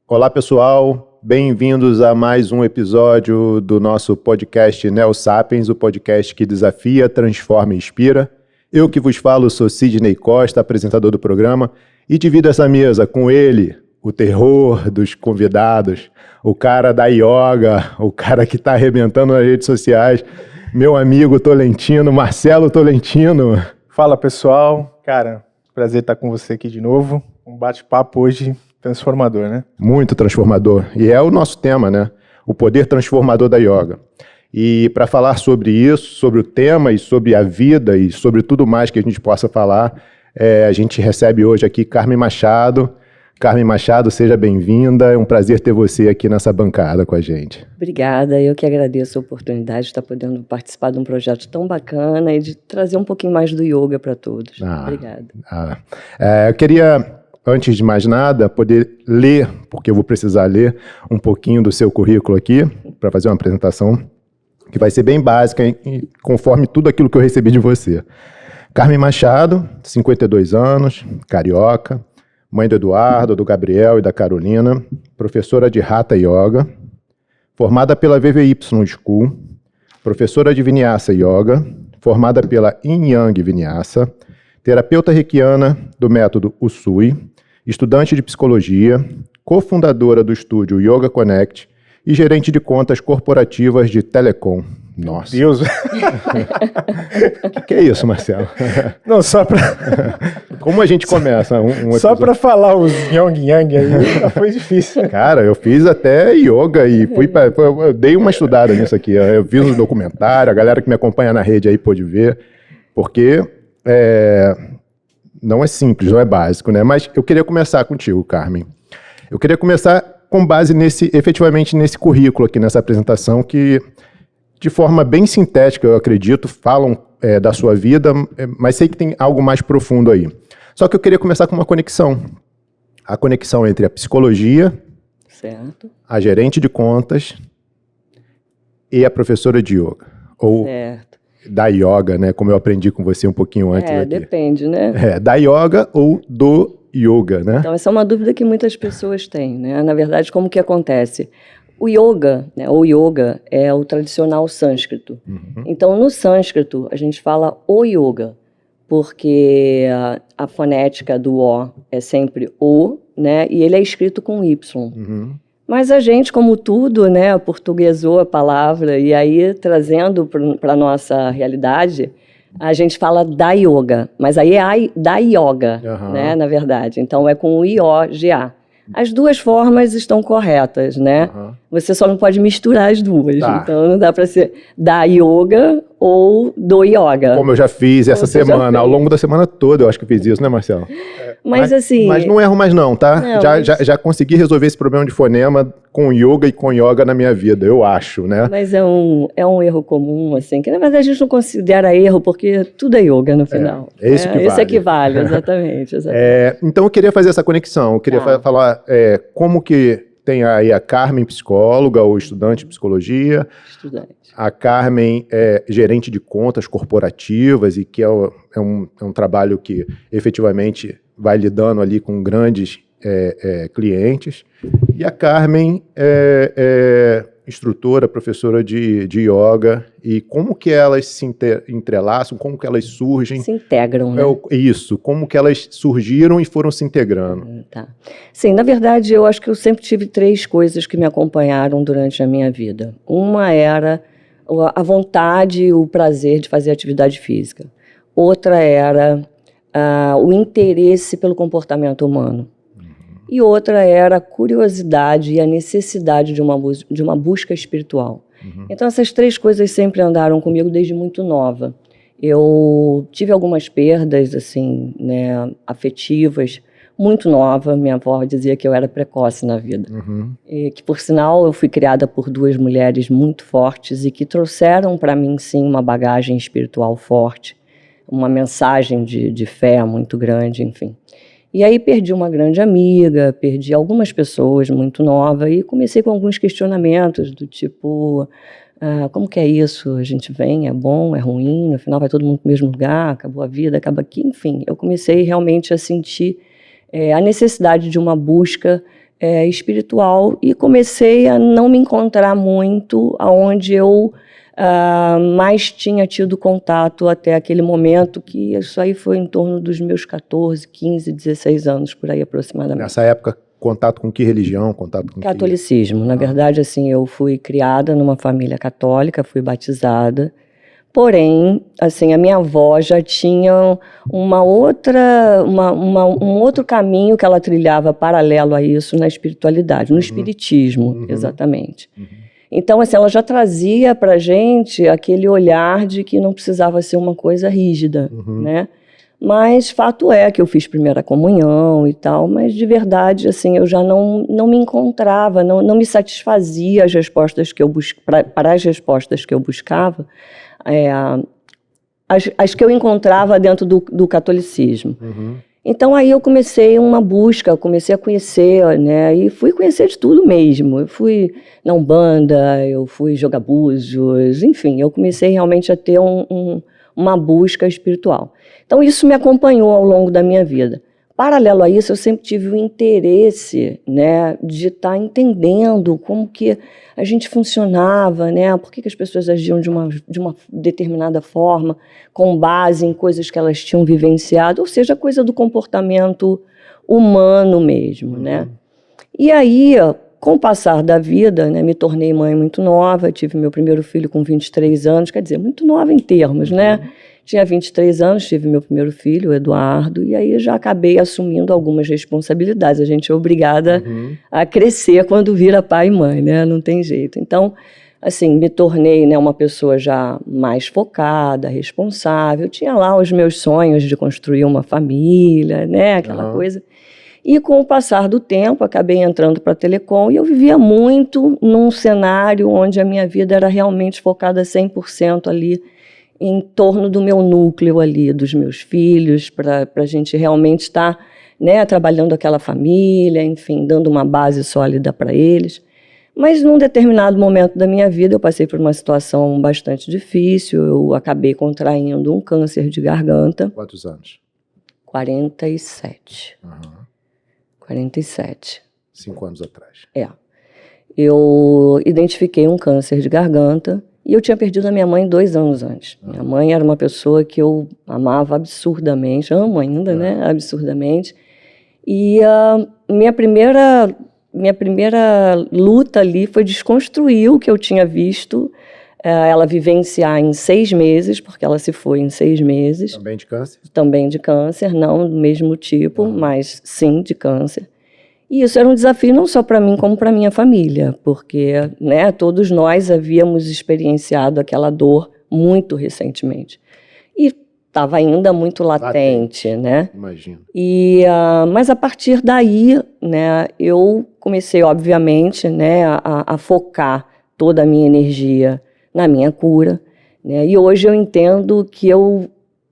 Olá, pessoal. Bem-vindos a mais um episódio do nosso podcast Neo Sapiens, o podcast que desafia, transforma e inspira. Eu que vos falo sou Sidney Costa, apresentador do programa, e divido essa mesa com ele, o terror dos convidados, o cara da yoga, o cara que está arrebentando nas redes sociais, meu amigo Tolentino, Marcelo Tolentino. Fala, pessoal. Cara, prazer estar com você aqui de novo. Um bate-papo hoje transformador, né? Muito transformador. E é o nosso tema, né? O poder transformador da yoga. E para falar sobre isso, sobre o tema e sobre a vida e sobre tudo mais que a gente possa falar, a gente recebe hoje aqui Carmen Machado. Carmen Machado, seja bem-vinda. É um prazer ter você aqui nessa bancada com a gente. Obrigada. Eu que agradeço a oportunidade de estar podendo participar de um projeto tão bacana e de trazer um pouquinho mais do yoga para todos. Obrigada. Eu queria, antes de mais nada, poder ler, porque eu vou precisar ler um pouquinho do seu currículo aqui, para fazer uma apresentação que vai ser bem básica, conforme tudo aquilo que eu recebi de você. Carmen Machado, 52 anos, carioca, mãe do Eduardo, do Gabriel e da Carolina, professora de Hatha Yoga, formada pela VVY School, professora de Vinyasa Yoga, formada pela Yin Yang Vinyasa, terapeuta reikiana do método Usui, estudante de psicologia, cofundadora do estúdio Yoga Connect e gerente de contas corporativas de Telecom. Nossa. Deus. Que é isso, Marcelo? Não, só para... Como a gente começa Só para falar os yang aí, foi difícil. Cara, eu fiz até yoga e eu dei uma estudada nisso aqui. Eu fiz um documentário, a galera que me acompanha na rede aí pôde ver, porque não é simples, não é básico, né? Mas eu queria começar contigo, Carmen. Eu queria começar com base efetivamente nesse currículo aqui, nessa apresentação que, de forma bem sintética, eu acredito, falam da sua vida, mas sei que tem algo mais profundo aí. Só que eu queria começar com uma conexão. A conexão entre a psicologia, certo, a gerente de contas e a professora de yoga. Ou certo. Da yoga, né? Como eu aprendi com você um pouquinho antes aqui. Depende, né? Da yoga ou do yoga, né? Então, essa é uma dúvida que muitas pessoas têm, né? Na verdade, como que acontece? O yoga, né, ou yoga, é o tradicional sânscrito. Uhum. Então, no sânscrito, a gente fala o yoga, porque a fonética do O é sempre O, né, e ele é escrito com Y. Uhum. Mas a gente, como tudo, né, portuguesou a palavra, e aí, trazendo para a nossa realidade, a gente fala da yoga, mas aí é da yoga, né, na verdade. Então, é com o I-O-G-A. As duas formas estão corretas, né? Você só não pode misturar as duas. Tá. Então, não dá para ser da yoga ou do yoga. Como eu já fiz essa semana, ao longo da semana toda, eu acho que fiz isso, né, Marcelo? Mas assim... Mas não erro mais não, tá? Não, já consegui resolver esse problema de fonema com yoga e com yoga na minha vida, eu acho, né? Mas é um erro comum, assim, que na verdade a gente não considera erro, porque tudo é yoga no final. É isso que vale. Esse é que vale, exatamente. Então eu queria fazer essa conexão, eu queria falar como que tem aí a Carmen, psicóloga ou estudante de psicologia. Estudante. A Carmen é gerente de contas corporativas e que é um trabalho que efetivamente vai lidando ali com grandes clientes. E a Carmen é instrutora, professora de yoga. E como que elas se entrelaçam, como que elas surgem? Se integram, né? Isso, como que elas surgiram e foram se integrando. Tá. Sim, na verdade, eu acho que eu sempre tive 3 coisas que me acompanharam durante a minha vida. Uma era a vontade e o prazer de fazer atividade física. Outra era o interesse pelo comportamento humano. E outra era a curiosidade e a necessidade de uma busca espiritual. Então, essas 3 coisas sempre andaram comigo desde muito nova. Eu tive algumas perdas, assim, né, afetivas, muito nova. Minha avó dizia que eu era precoce na vida. E que, por sinal, eu fui criada por 2 mulheres muito fortes e que trouxeram para mim, sim, uma bagagem espiritual forte, uma mensagem de fé muito grande, enfim. E aí perdi uma grande amiga, perdi algumas pessoas muito novas e comecei com alguns questionamentos do tipo, como que é isso? A gente vem, é bom, é ruim, no final vai todo mundo para o mesmo lugar, acabou a vida, acaba aqui, enfim. Eu comecei realmente a sentir a necessidade de uma busca espiritual e comecei a não me encontrar muito aonde eu mais tinha tido contato até aquele momento, que isso aí foi em torno dos meus 14, 15, 16 anos, por aí aproximadamente. Nessa época, contato com que religião? Contato com Catolicismo. Na verdade, assim, eu fui criada numa família católica, fui batizada, porém, assim, a minha avó já tinha um outro caminho que ela trilhava paralelo a isso na espiritualidade, no espiritismo, exatamente. Então, assim, ela já trazia pra gente aquele olhar de que não precisava ser uma coisa rígida, né? Mas fato é que eu fiz primeira comunhão e tal, mas de verdade, assim, eu já não me encontrava, não me satisfazia as respostas que eu para as respostas que eu buscava, as que eu encontrava dentro do catolicismo. Então aí eu comecei uma busca, comecei a conhecer, né, e fui conhecer de tudo mesmo. Eu fui na Umbanda, eu fui jogar búzios, enfim, eu comecei realmente a ter uma busca espiritual. Então isso me acompanhou ao longo da minha vida. Paralelo a isso, eu sempre tive o interesse, né, de estar entendendo como que a gente funcionava, né, por que as pessoas agiam de uma determinada forma, com base em coisas que elas tinham vivenciado, ou seja, coisa do comportamento humano mesmo, né. E aí, com o passar da vida, né, me tornei mãe muito nova, tive meu primeiro filho com 23 anos, quer dizer, muito nova em termos, né. Tinha 23 anos, tive meu primeiro filho, o Eduardo, e aí já acabei assumindo algumas responsabilidades. A gente é obrigada a crescer quando vira pai e mãe, né? Não tem jeito. Então, assim, me tornei, né, uma pessoa já mais focada, responsável. Tinha lá os meus sonhos de construir uma família, né? Aquela coisa. E com o passar do tempo, acabei entrando para a Telecom e eu vivia muito num cenário onde a minha vida era realmente focada 100% ali em torno do meu núcleo ali, dos meus filhos, para a gente realmente estar, né, trabalhando aquela família, enfim, dando uma base sólida para eles. Mas num determinado momento da minha vida eu passei por uma situação bastante difícil, eu acabei contraindo um câncer de garganta. Quantos anos? 47. 47. 5 anos atrás. Eu identifiquei um câncer de garganta. E eu tinha perdido a minha mãe 2 anos antes. Minha mãe era uma pessoa que eu amava absurdamente, amo ainda, né? Absurdamente. E a minha primeira luta ali foi desconstruir o que eu tinha visto ela vivenciar em 6 meses, porque ela se foi em 6 meses. Também de câncer? Também de câncer, não do mesmo tipo, mas sim de câncer. E isso era um desafio não só para mim, como para minha família, porque, né, todos nós havíamos experienciado aquela dor muito recentemente. E estava ainda muito latente, né? Imagino. Mas a partir daí, né, eu comecei, obviamente, né, a focar toda a minha energia na minha cura, né? E hoje eu entendo que eu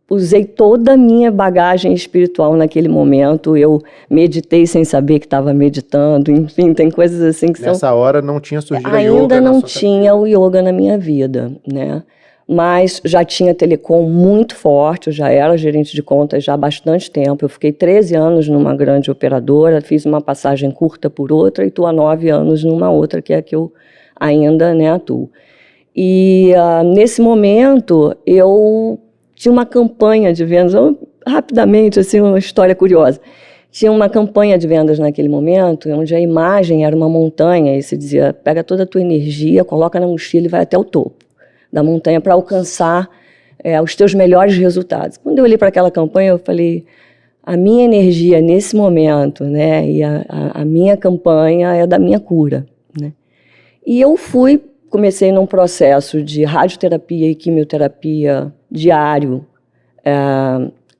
usei toda a minha bagagem espiritual naquele momento, eu meditei sem saber que estava meditando, enfim, tem coisas assim que Nessa hora não tinha surgido ainda yoga na sua não tinha o yoga na minha vida, né? Mas já tinha Telecom muito forte, eu já era gerente de contas já há bastante tempo, eu fiquei 13 anos numa grande operadora, fiz uma passagem curta por outra e estou há 9 anos numa outra, que é a que eu ainda, né, atuo. E nesse momento eu tinha uma campanha de vendas, rapidamente, assim, uma história curiosa. Tinha uma campanha de vendas naquele momento, onde a imagem era uma montanha, e se dizia, pega toda a tua energia, coloca na mochila e vai até o topo da montanha para alcançar os teus melhores resultados. Quando eu olhei para aquela campanha, eu falei, a minha energia nesse momento, né, e a minha campanha é da minha cura, né? E eu comecei num processo de radioterapia e quimioterapia diário,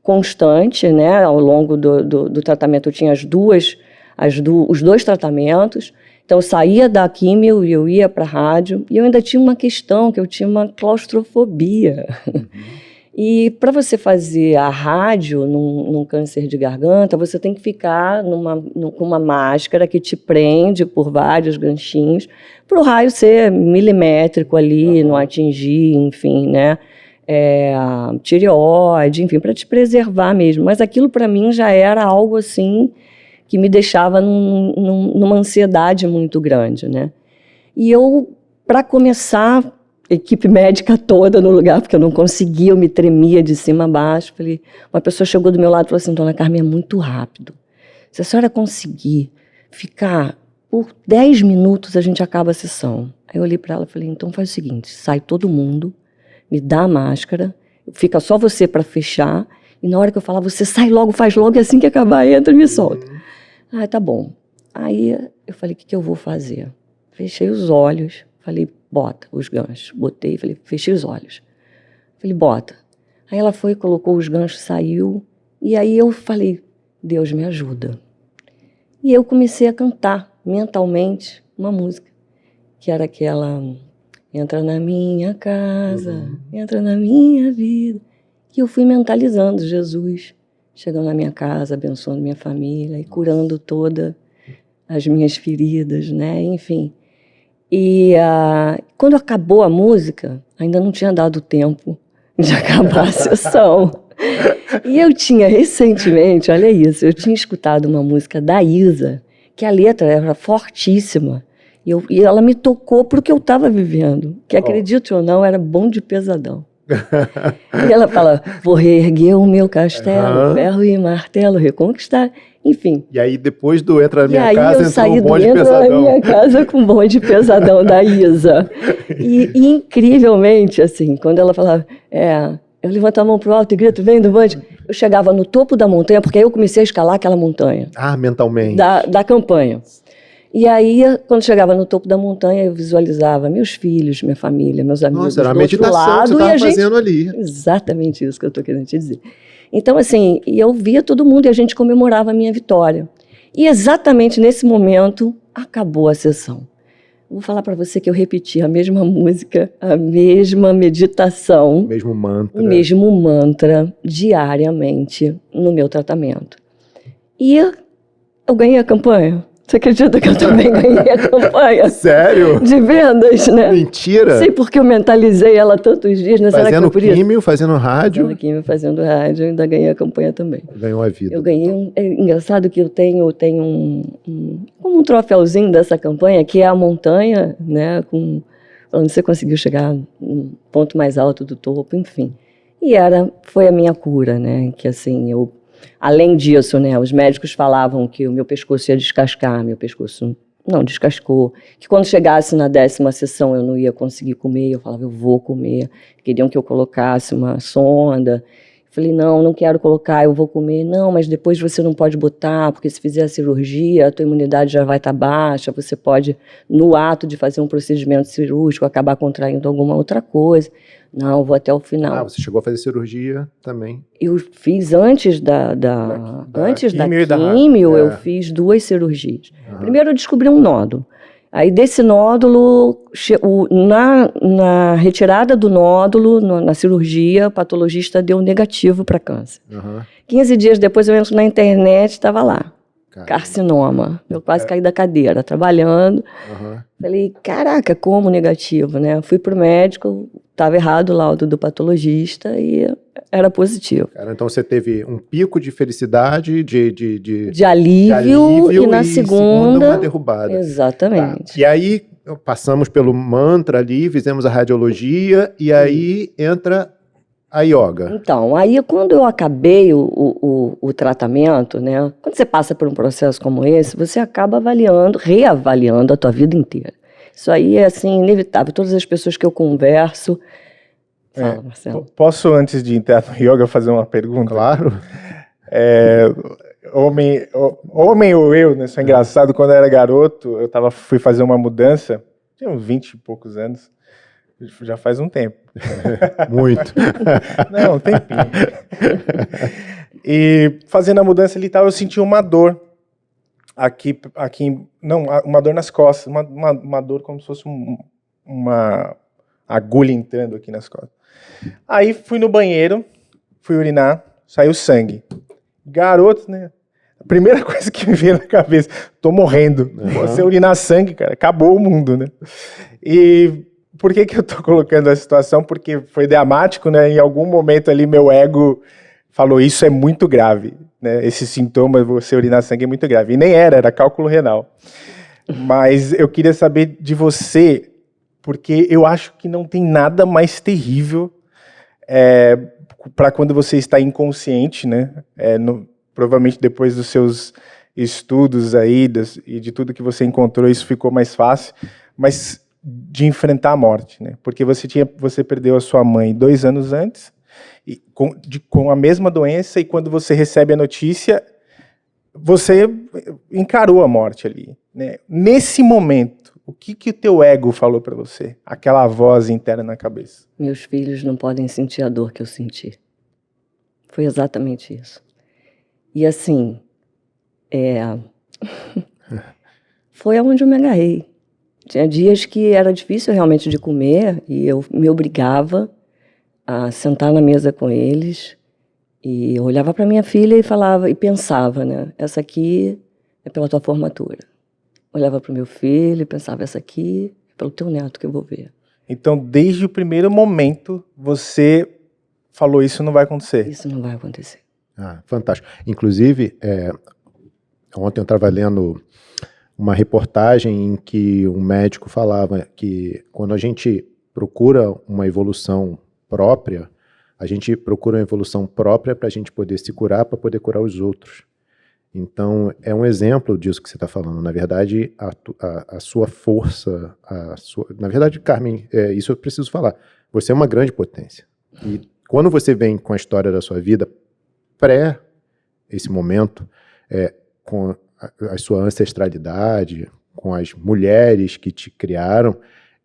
constante, né? Ao longo do tratamento eu tinha os 2 tratamentos, então eu saía da quimio e eu ia para a rádio, e eu ainda tinha uma questão, que eu tinha uma claustrofobia. E para você fazer a rádio num câncer de garganta, você tem que ficar com uma máscara que te prende por vários ganchinhos, para o raio ser milimétrico ali, não atingir, enfim, né? Tireoide, enfim, para te preservar mesmo. Mas aquilo para mim já era algo assim que me deixava numa ansiedade muito grande, né? E eu, para começar, equipe médica toda no lugar, porque eu não conseguia, eu me tremia de cima a baixo. Falei, uma pessoa chegou do meu lado e falou assim, Dona Carmen, é muito rápido. Se a senhora conseguir ficar por 10 minutos, a gente acaba a sessão. Aí eu olhei para ela e falei, então faz o seguinte, sai todo mundo, me dá a máscara, fica só você para fechar, e na hora que eu falar, você sai logo, faz logo, e assim que acabar, entra e me solta. Ah, tá bom. Aí eu falei, o que eu vou fazer? Fechei os olhos, falei, bota os ganchos. Botei, falei, fechei os olhos. Falei, bota. Aí ela foi, colocou os ganchos, saiu, e aí eu falei, Deus me ajuda. E eu comecei a cantar mentalmente uma música, que era aquela, entra na minha casa, entra na minha vida. E eu fui mentalizando Jesus, chegando na minha casa, abençoando minha família e curando todas as minhas feridas, né? Enfim. E quando acabou a música, ainda não tinha dado tempo de acabar a sessão. E eu tinha recentemente, olha isso, eu tinha escutado uma música da Isa, que a letra era fortíssima. E ela me tocou para o que eu estava vivendo, que, acredite ou não, era bom de pesadão. E ela fala, vou reerguer o meu castelo, ferro e martelo, reconquistar, enfim. E aí depois do Entra na Minha Casa, entrou o bonde pesadão. E aí eu saí do Entra na Minha Casa com o bonde pesadão da Isa. E incrivelmente, assim, quando ela falava, eu levanto a mão pro alto e grito, vem do bonde, eu chegava no topo da montanha, porque aí eu comecei a escalar aquela montanha. Ah, mentalmente. Da campanha. E aí, quando chegava no topo da montanha, eu visualizava meus filhos, minha família, meus amigos. Nossa, era do uma meditação outro lado, que você estava fazendo ali. Exatamente isso que eu estou querendo te dizer. Então, assim, eu via todo mundo e a gente comemorava a minha vitória. E exatamente nesse momento, acabou a sessão. Vou falar para você que eu repeti a mesma música, a mesma meditação. O mesmo mantra diariamente no meu tratamento. E eu ganhei a campanha. Você acredita que eu também ganhei a campanha? Sério? De vendas, né? Mentira! Não sei porque eu mentalizei ela tantos dias. Né? Fazendo químio, fazendo rádio. Fazendo químio, fazendo rádio, ainda ganhei a campanha também. Ganhou a vida. Eu ganhei é engraçado que eu tenho um troféuzinho dessa campanha, que é a montanha, né? Falando, você conseguiu chegar no ponto mais alto do topo, enfim. E foi a minha cura, né? Que assim, além disso, né, os médicos falavam que o meu pescoço ia descascar, meu pescoço não descascou, que quando chegasse na 10ª sessão eu não ia conseguir comer, eu falava, eu vou comer, queriam que eu colocasse uma sonda, falei, não quero colocar, eu vou comer, não, mas depois você não pode botar, porque se fizer a cirurgia, a tua imunidade já vai estar baixa, você pode, no ato de fazer um procedimento cirúrgico, acabar contraindo alguma outra coisa. Não, vou até o final. Ah, você chegou a fazer cirurgia também? Eu fiz antes da químio, eu fiz 2 cirurgias. Primeiro eu descobri um nódulo. Aí desse nódulo, na retirada do nódulo, na cirurgia, o patologista deu negativo para câncer. 15 dias depois eu entro na internet, estava lá. Carcinoma. Eu quase caí da cadeira, trabalhando. Falei, caraca, como negativo, né? Fui pro médico, estava errado o laudo do patologista e era positivo. Cara, então você teve um pico de felicidade, de alívio e na segunda uma derrubada. Exatamente. Tá. E aí passamos pelo mantra ali, fizemos a radiologia e aí entra a yoga. Então, aí quando eu acabei o tratamento, né? Quando você passa por um processo como esse, você acaba reavaliando a tua vida inteira. Isso aí é, assim, inevitável. Todas as pessoas que eu converso... Fala, Marcelo. Posso, antes de entrar no yoga, fazer uma pergunta? Claro. Homem ou eu, né? Isso é engraçado. Quando eu era garoto, fui fazer uma mudança, tinha uns 20 e poucos anos. Já faz um tempo. Muito. Não, um tempinho. E fazendo a mudança ali e tal, eu senti uma dor. Uma dor nas costas. Uma dor como se fosse uma agulha entrando aqui nas costas. Aí fui no banheiro, fui urinar, saiu sangue. Garoto, né? A primeira coisa que me veio na cabeça, tô morrendo. Você urinar sangue, cara, acabou o mundo, né? E... Por que eu tô colocando a situação? Porque foi dramático, né? Em algum momento ali meu ego falou, isso é muito grave, né? Esse sintoma, você urinar sangue, é muito grave. E nem era cálculo renal. Mas eu queria saber de você, porque eu acho que não tem nada mais terrível para quando você está inconsciente, né? Provavelmente depois dos seus estudos aí e de tudo que você encontrou, isso ficou mais fácil, mas de enfrentar a morte, né? Porque você perdeu a sua mãe 2 anos antes, com a mesma doença, e quando você recebe a notícia, você encarou a morte ali, né? Nesse momento, o que o teu ego falou para você? Aquela voz interna na cabeça. Meus filhos não podem sentir a dor que eu senti. Foi exatamente isso. E assim, foi aonde eu me agarrei. Tinha dias que era difícil realmente de comer e eu me obrigava a sentar na mesa com eles e eu olhava para minha filha e falava, e pensava, né? Essa aqui é pela tua formatura. Olhava para o meu filho e pensava, essa aqui é pelo teu neto que eu vou ver. Então, desde o primeiro momento, você falou, isso não vai acontecer. Isso não vai acontecer. Ah, fantástico. Inclusive, ontem eu estava lendo uma reportagem em que um médico falava que quando a gente procura uma evolução própria, a gente procura uma evolução própria para a gente poder se curar, para poder curar os outros. Então, é um exemplo disso que você está falando. Na verdade, a sua força, na verdade, Carmen, isso eu preciso falar. Você é uma grande potência. E quando você vem com a história da sua vida, esse momento, com a sua ancestralidade, com as mulheres que te criaram,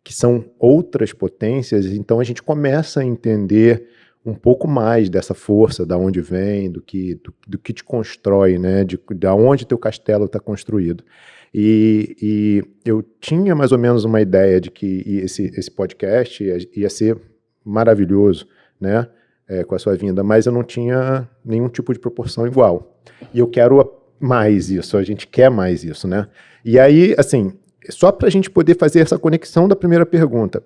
que são outras potências, então a gente começa a entender um pouco mais dessa força, da onde vem, do que te constrói, né? De onde teu castelo está construído. E eu tinha mais ou menos uma ideia de que esse podcast ia ser maravilhoso, né? Com a sua vinda, mas eu não tinha nenhum tipo de proporção igual. E eu quero mais isso, a gente quer mais isso, né? E aí, assim, só para a gente poder fazer essa conexão da primeira pergunta,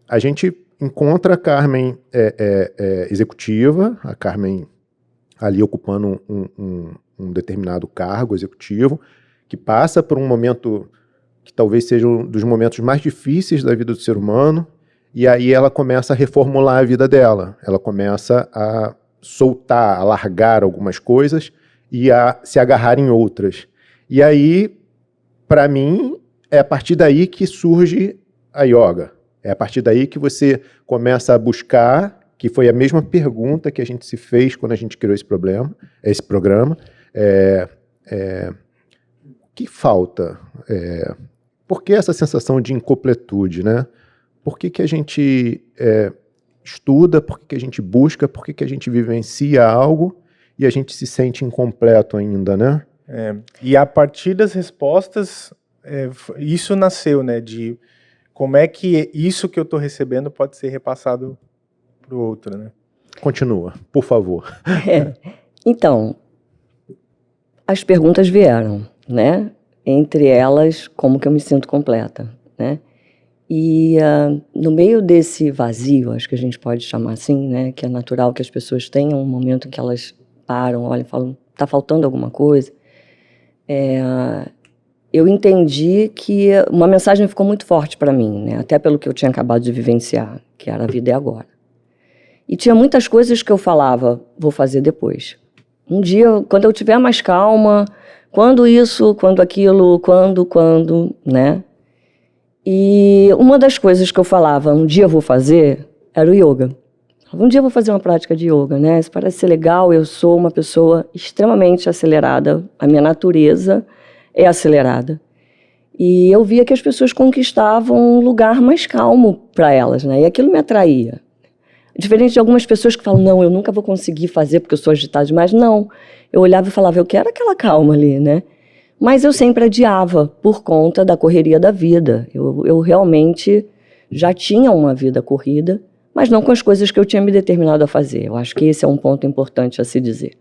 a gente encontra a Carmen executiva, a Carmen ali ocupando um determinado cargo executivo, que passa por um momento que talvez seja um dos momentos mais difíceis da vida do ser humano, e aí ela começa a reformular a vida dela, ela começa a soltar, a largar algumas coisas e a se agarrar em outras. E aí, para mim, é a partir daí que surge a yoga. É a partir daí que você começa a buscar, que foi a mesma pergunta que a gente se fez quando a gente criou esse programa. O que falta? Por que essa sensação de incompletude, né? Por que a gente estuda, por que a gente busca, por que a gente vivencia algo e a gente se sente incompleto ainda, né? E a partir das respostas, isso nasceu, né? De como é que isso que eu estou recebendo pode ser repassado para o outro, né? Continua, por favor. Então, as perguntas vieram, né? Entre elas, como que eu me sinto completa, né? E no meio desse vazio, acho que a gente pode chamar assim, né? Que é natural que as pessoas tenham um momento em que elas param, olham e falam, está faltando alguma coisa. Eu entendi que uma mensagem ficou muito forte para mim, né? Até pelo que eu tinha acabado de vivenciar, que era a vida é agora. E tinha muitas coisas que eu falava, vou fazer depois. Um dia, quando eu estiver mais calma, quando isso, quando aquilo, quando, né? E uma das coisas que eu falava, um dia eu vou fazer, era o yoga. Um dia eu vou fazer uma prática de yoga, né? Isso parece ser legal, eu sou uma pessoa extremamente acelerada, a minha natureza é acelerada. E eu via que as pessoas conquistavam um lugar mais calmo para elas, né? E aquilo me atraía. Diferente de algumas pessoas que falam, não, eu nunca vou conseguir fazer porque eu sou agitada demais. Não, eu olhava e falava, eu quero aquela calma ali, né? Mas eu sempre adiava por conta da correria da vida. Eu realmente já tinha uma vida corrida, mas não com as coisas que eu tinha me determinado a fazer. Eu acho que esse é um ponto importante a se dizer.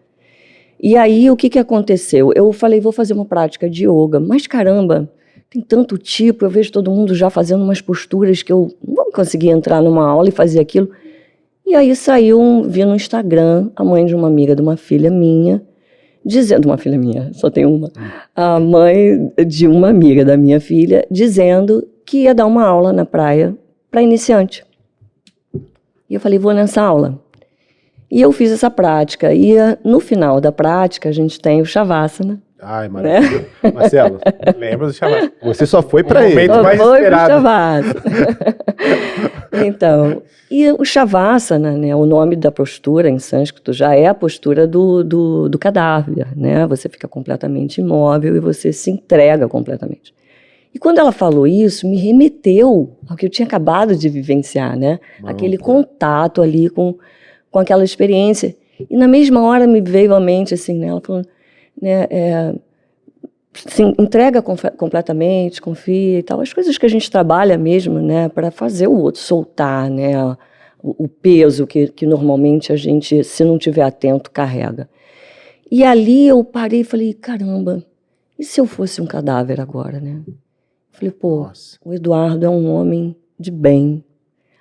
E aí, o que aconteceu? Eu falei, vou fazer uma prática de yoga, mas caramba, tem tanto tipo, eu vejo todo mundo já fazendo umas posturas que eu não vou conseguir entrar numa aula e fazer aquilo. E aí vi no Instagram a mãe de uma amiga de uma filha minha, uma filha minha, só tem uma, a mãe de uma amiga da minha filha, dizendo que ia dar uma aula na praia para iniciante. E eu falei, vou nessa aula. E eu fiz essa prática. E no final da prática, a gente tem o Shavasana. Ai, maravilha. Né? Marcelo, lembra do Shavasana? Você só foi para ele. Momento mais esperado. Shavasana. Então, e o Shavasana, né, o nome da postura em sânscrito já é a postura do cadáver, né? Você fica completamente imóvel e você se entrega completamente. E quando ela falou isso, me remeteu ao que eu tinha acabado de vivenciar, né? Aquele contato ali com aquela experiência. E na mesma hora me veio à mente, assim, né? Ela falou, né, se entrega completamente, confia e tal. As coisas que a gente trabalha mesmo, né? Para fazer o outro soltar, né? O peso que normalmente a gente, se não estiver atento, carrega. E ali eu parei e falei, caramba, e se eu fosse um cadáver agora, né? Falei, pô, nossa, o Eduardo é um homem de bem.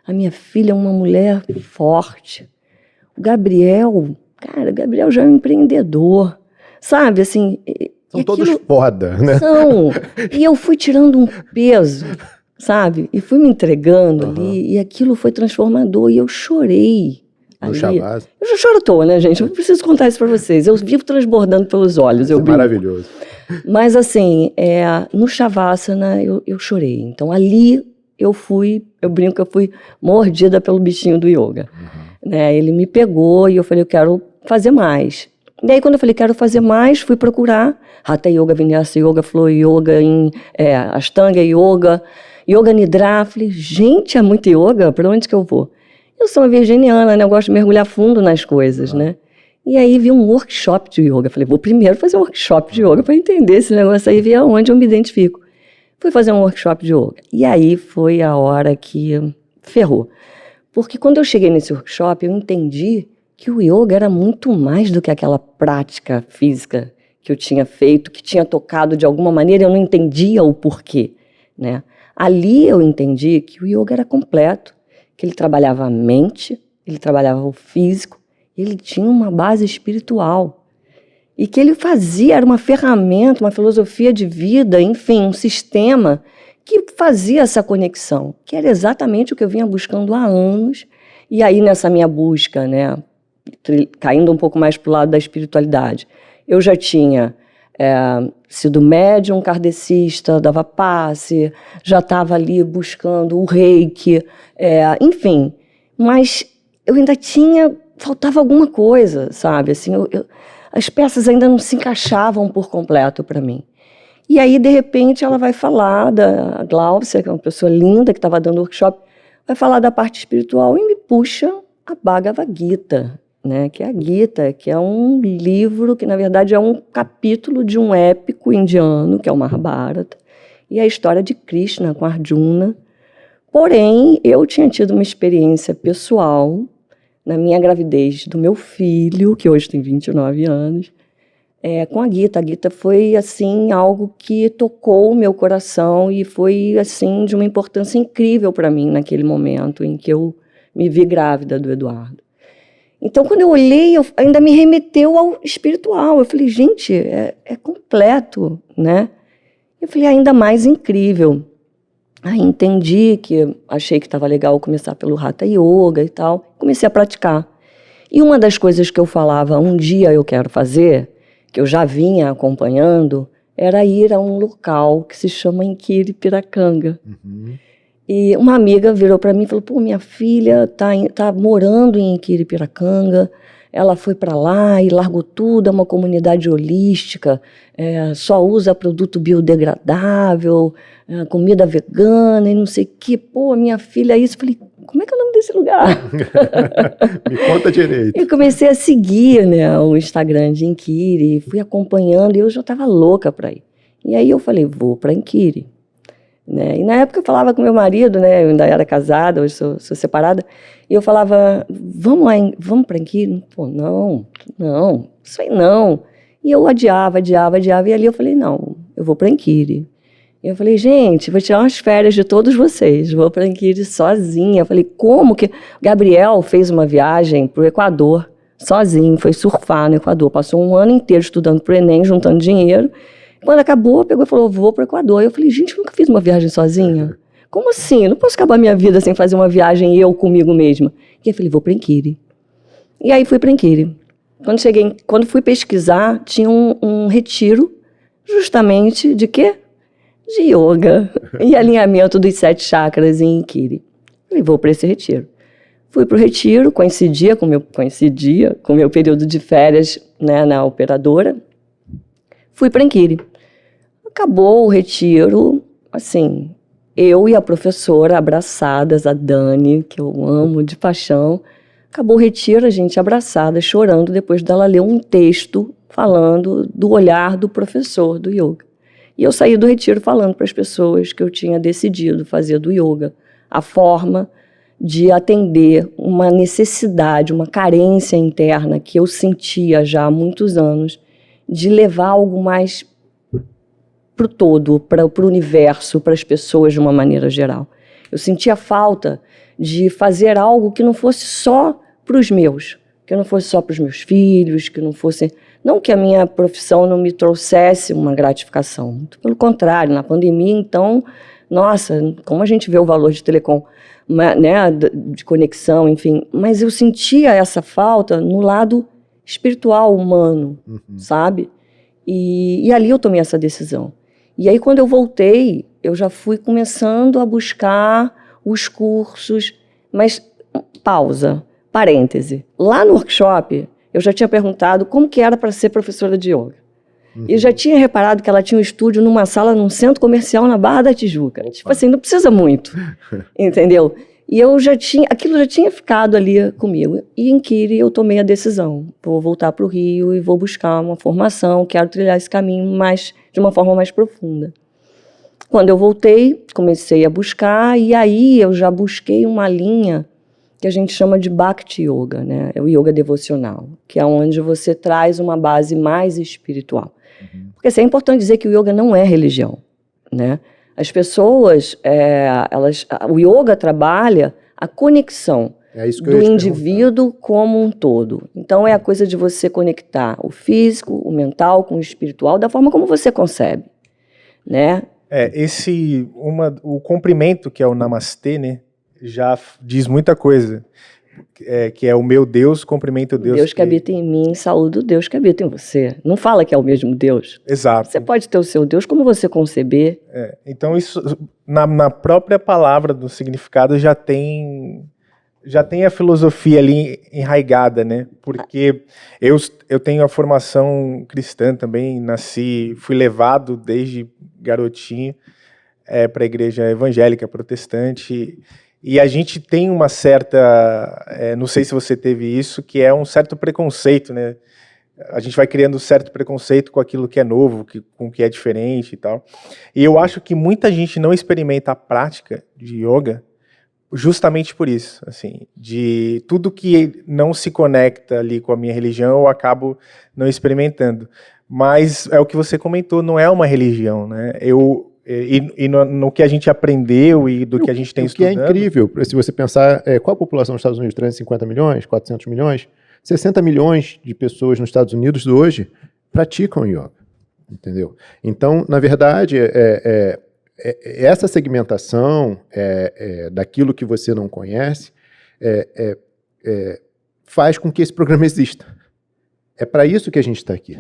A minha filha é uma mulher forte. O Gabriel, cara, o Gabriel já é um empreendedor. Sabe, assim... São todos foda, né? São. E eu fui tirando um peso, sabe? E fui me entregando ali. E aquilo foi transformador. E eu chorei. No Shavasana. Eu já choro à toa, né, gente? Eu não preciso contar isso pra vocês. Eu vivo transbordando pelos olhos. Isso é maravilhoso. Mas, assim, no Shavasana eu chorei. Então, ali eu brinco que eu fui mordida pelo bichinho do yoga. Né? Ele me pegou e eu falei, eu quero fazer mais. E aí, quando eu falei, quero fazer mais, fui procurar Hatha Yoga, Vinyasa Yoga, Flow Yoga, Ashtanga Yoga, Yoga Nidra. Falei, gente, é muito yoga? Para onde que eu vou? Eu sou uma virginiana, né? Eu gosto de mergulhar fundo nas coisas, né? E aí vi um workshop de yoga. Falei, vou primeiro fazer um workshop de yoga para entender esse negócio aí e ver aonde eu me identifico. Fui fazer um workshop de yoga. E aí foi a hora que ferrou. Porque quando eu cheguei nesse workshop, eu entendi que o yoga era muito mais do que aquela prática física que eu tinha feito, que tinha tocado de alguma maneira, eu não entendia o porquê, né? Ali eu entendi que o yoga era completo, que ele trabalhava a mente, ele trabalhava o físico, ele tinha uma base espiritual. E que ele era uma ferramenta, uma filosofia de vida, enfim, um sistema que fazia essa conexão, que era exatamente o que eu vinha buscando há anos. E aí, nessa minha busca, né, caindo um pouco mais para o lado da espiritualidade, eu já tinha sido médium kardecista, dava passe, já estava ali buscando o reiki, enfim. Mas eu ainda faltava alguma coisa, sabe? Assim, as peças ainda não se encaixavam por completo para mim. E aí, de repente, ela vai falar da Gláucia, que é uma pessoa linda, que estava dando workshop, vai falar da parte espiritual e me puxa a Bhagavad Gita, né? Que é a Gita, que é um livro que, na verdade, é um capítulo de um épico indiano, que é o Mahabharata, e a história de Krishna com Arjuna. Porém, eu tinha tido uma experiência pessoal na minha gravidez do meu filho, que hoje tem 29 anos, com a Gita. A Gita foi, assim, algo que tocou o meu coração e foi, assim, de uma importância incrível para mim naquele momento em que eu me vi grávida do Eduardo. Então, quando eu olhei, ainda me remeteu ao espiritual. Eu falei, gente, é completo, né? Eu falei, ainda mais incrível. Aí entendi achei que estava legal começar pelo Hatha Yoga e tal. Comecei a praticar. E uma das coisas que eu falava, um dia eu quero fazer, que eu já vinha acompanhando, era ir a um local que se chama Inquiri Piracanga. E uma amiga virou para mim e falou, pô, minha filha tá morando em Inquiri Piracanga, ela foi para lá e largou tudo, é uma comunidade holística, só usa produto biodegradável, comida vegana e não sei o quê. Pô, minha filha é isso. Eu falei, como é que é o nome desse lugar? Me conta direito. E comecei a seguir, né, o Instagram de Inquiri, fui acompanhando e eu já estava louca para ir. E aí eu falei, vou para Inquiri. Né? E na época eu falava com meu marido, né, eu ainda era casada, hoje sou separada, e eu falava, vamos para Inquiri? Pô, não, isso aí não. E eu adiava, e ali eu falei, não, eu vou para Inquiri. E eu falei, gente, vou tirar umas férias de todos vocês, vou para Inquiri sozinha. Eu falei, como que... Gabriel fez uma viagem para o Equador sozinho, foi surfar no Equador, passou um ano inteiro estudando para o Enem, juntando dinheiro. Quando acabou, pegou e falou, vou para o Equador. Eu falei, gente, eu nunca fiz uma viagem sozinha. Como assim? Eu não posso acabar minha vida sem fazer uma viagem eu comigo mesma. E eu falei, vou para Inquiri. E aí fui para Inquiri. Quando fui pesquisar, tinha um retiro justamente de quê? De yoga e alinhamento dos 7 chakras em Inquiri. Falei, vou para esse retiro. Fui para o retiro, coincidia com o meu período de férias, né, na operadora. Fui para Inquiri. Acabou o retiro, assim, eu e a professora abraçadas, a Dani, que eu amo de paixão. Acabou o retiro, a gente abraçada, chorando, depois dela ler um texto falando do olhar do professor do yoga. E eu saí do retiro falando para as pessoas que eu tinha decidido fazer do yoga a forma de atender uma necessidade, uma carência interna que eu sentia já há muitos anos, de levar algo mais para o todo, para o universo, para as pessoas de uma maneira geral. Eu sentia falta de fazer algo que não fosse só para os meus, que não fosse só para os meus filhos, que não fosse... Não que a minha profissão não me trouxesse uma gratificação, muito pelo contrário, na pandemia, então, nossa, como a gente vê o valor de telecom, né, de conexão, enfim, mas eu sentia essa falta no lado espiritual, humano, sabe? E ali eu tomei essa decisão. E aí, quando eu voltei, eu já fui começando a buscar os cursos, mas, pausa, parêntese, lá no workshop, eu já tinha perguntado como que era para ser professora de yoga. E já tinha reparado que ela tinha um estúdio numa sala, num centro comercial na Barra da Tijuca. Opa. Tipo assim, não precisa muito, entendeu? E aquilo já tinha ficado ali comigo. E em Inquiri eu tomei a decisão, vou voltar para o Rio e vou buscar uma formação, quero trilhar esse caminho de uma forma mais profunda. Quando eu voltei, comecei a buscar, e aí eu já busquei uma linha que a gente chama de Bhakti Yoga, né? É o yoga devocional, que é onde você traz uma base mais espiritual. Porque assim, é importante dizer que o yoga não é religião, né? As pessoas, o yoga trabalha a conexão do indivíduo como um todo. Então é a coisa de você conectar o físico, o mental com o espiritual da forma como você concebe, né? O comprimento que é o Namastê, né? Já diz muita coisa, que é o meu Deus, cumprimento o Deus. Deus que habita em mim, saúde o Deus que habita em você. Não fala que é o mesmo Deus. Exato. Você pode ter o seu Deus como você conceber. Então isso, na própria palavra do significado, já tem a filosofia ali enraigada, né? Porque eu tenho a formação cristã também, fui levado desde garotinho para a igreja evangélica, protestante. E a gente tem uma certa, não sei se você teve isso, que é um certo preconceito, né? A gente vai criando um certo preconceito com aquilo que é novo, com o que é diferente e tal. E eu acho que muita gente não experimenta a prática de yoga justamente por isso, assim, de tudo que não se conecta ali com a minha religião, eu acabo não experimentando. Mas é o que você comentou, não é uma religião, né? No que a gente aprendeu e do que a gente tem estudado. O que é incrível, se você pensar, qual a população dos Estados Unidos? 350 milhões, 400 milhões? 60 milhões de pessoas nos Estados Unidos hoje praticam yoga, entendeu? Então, na verdade, essa segmentação daquilo que você não conhece faz com que esse programa exista. É para isso que a gente está aqui.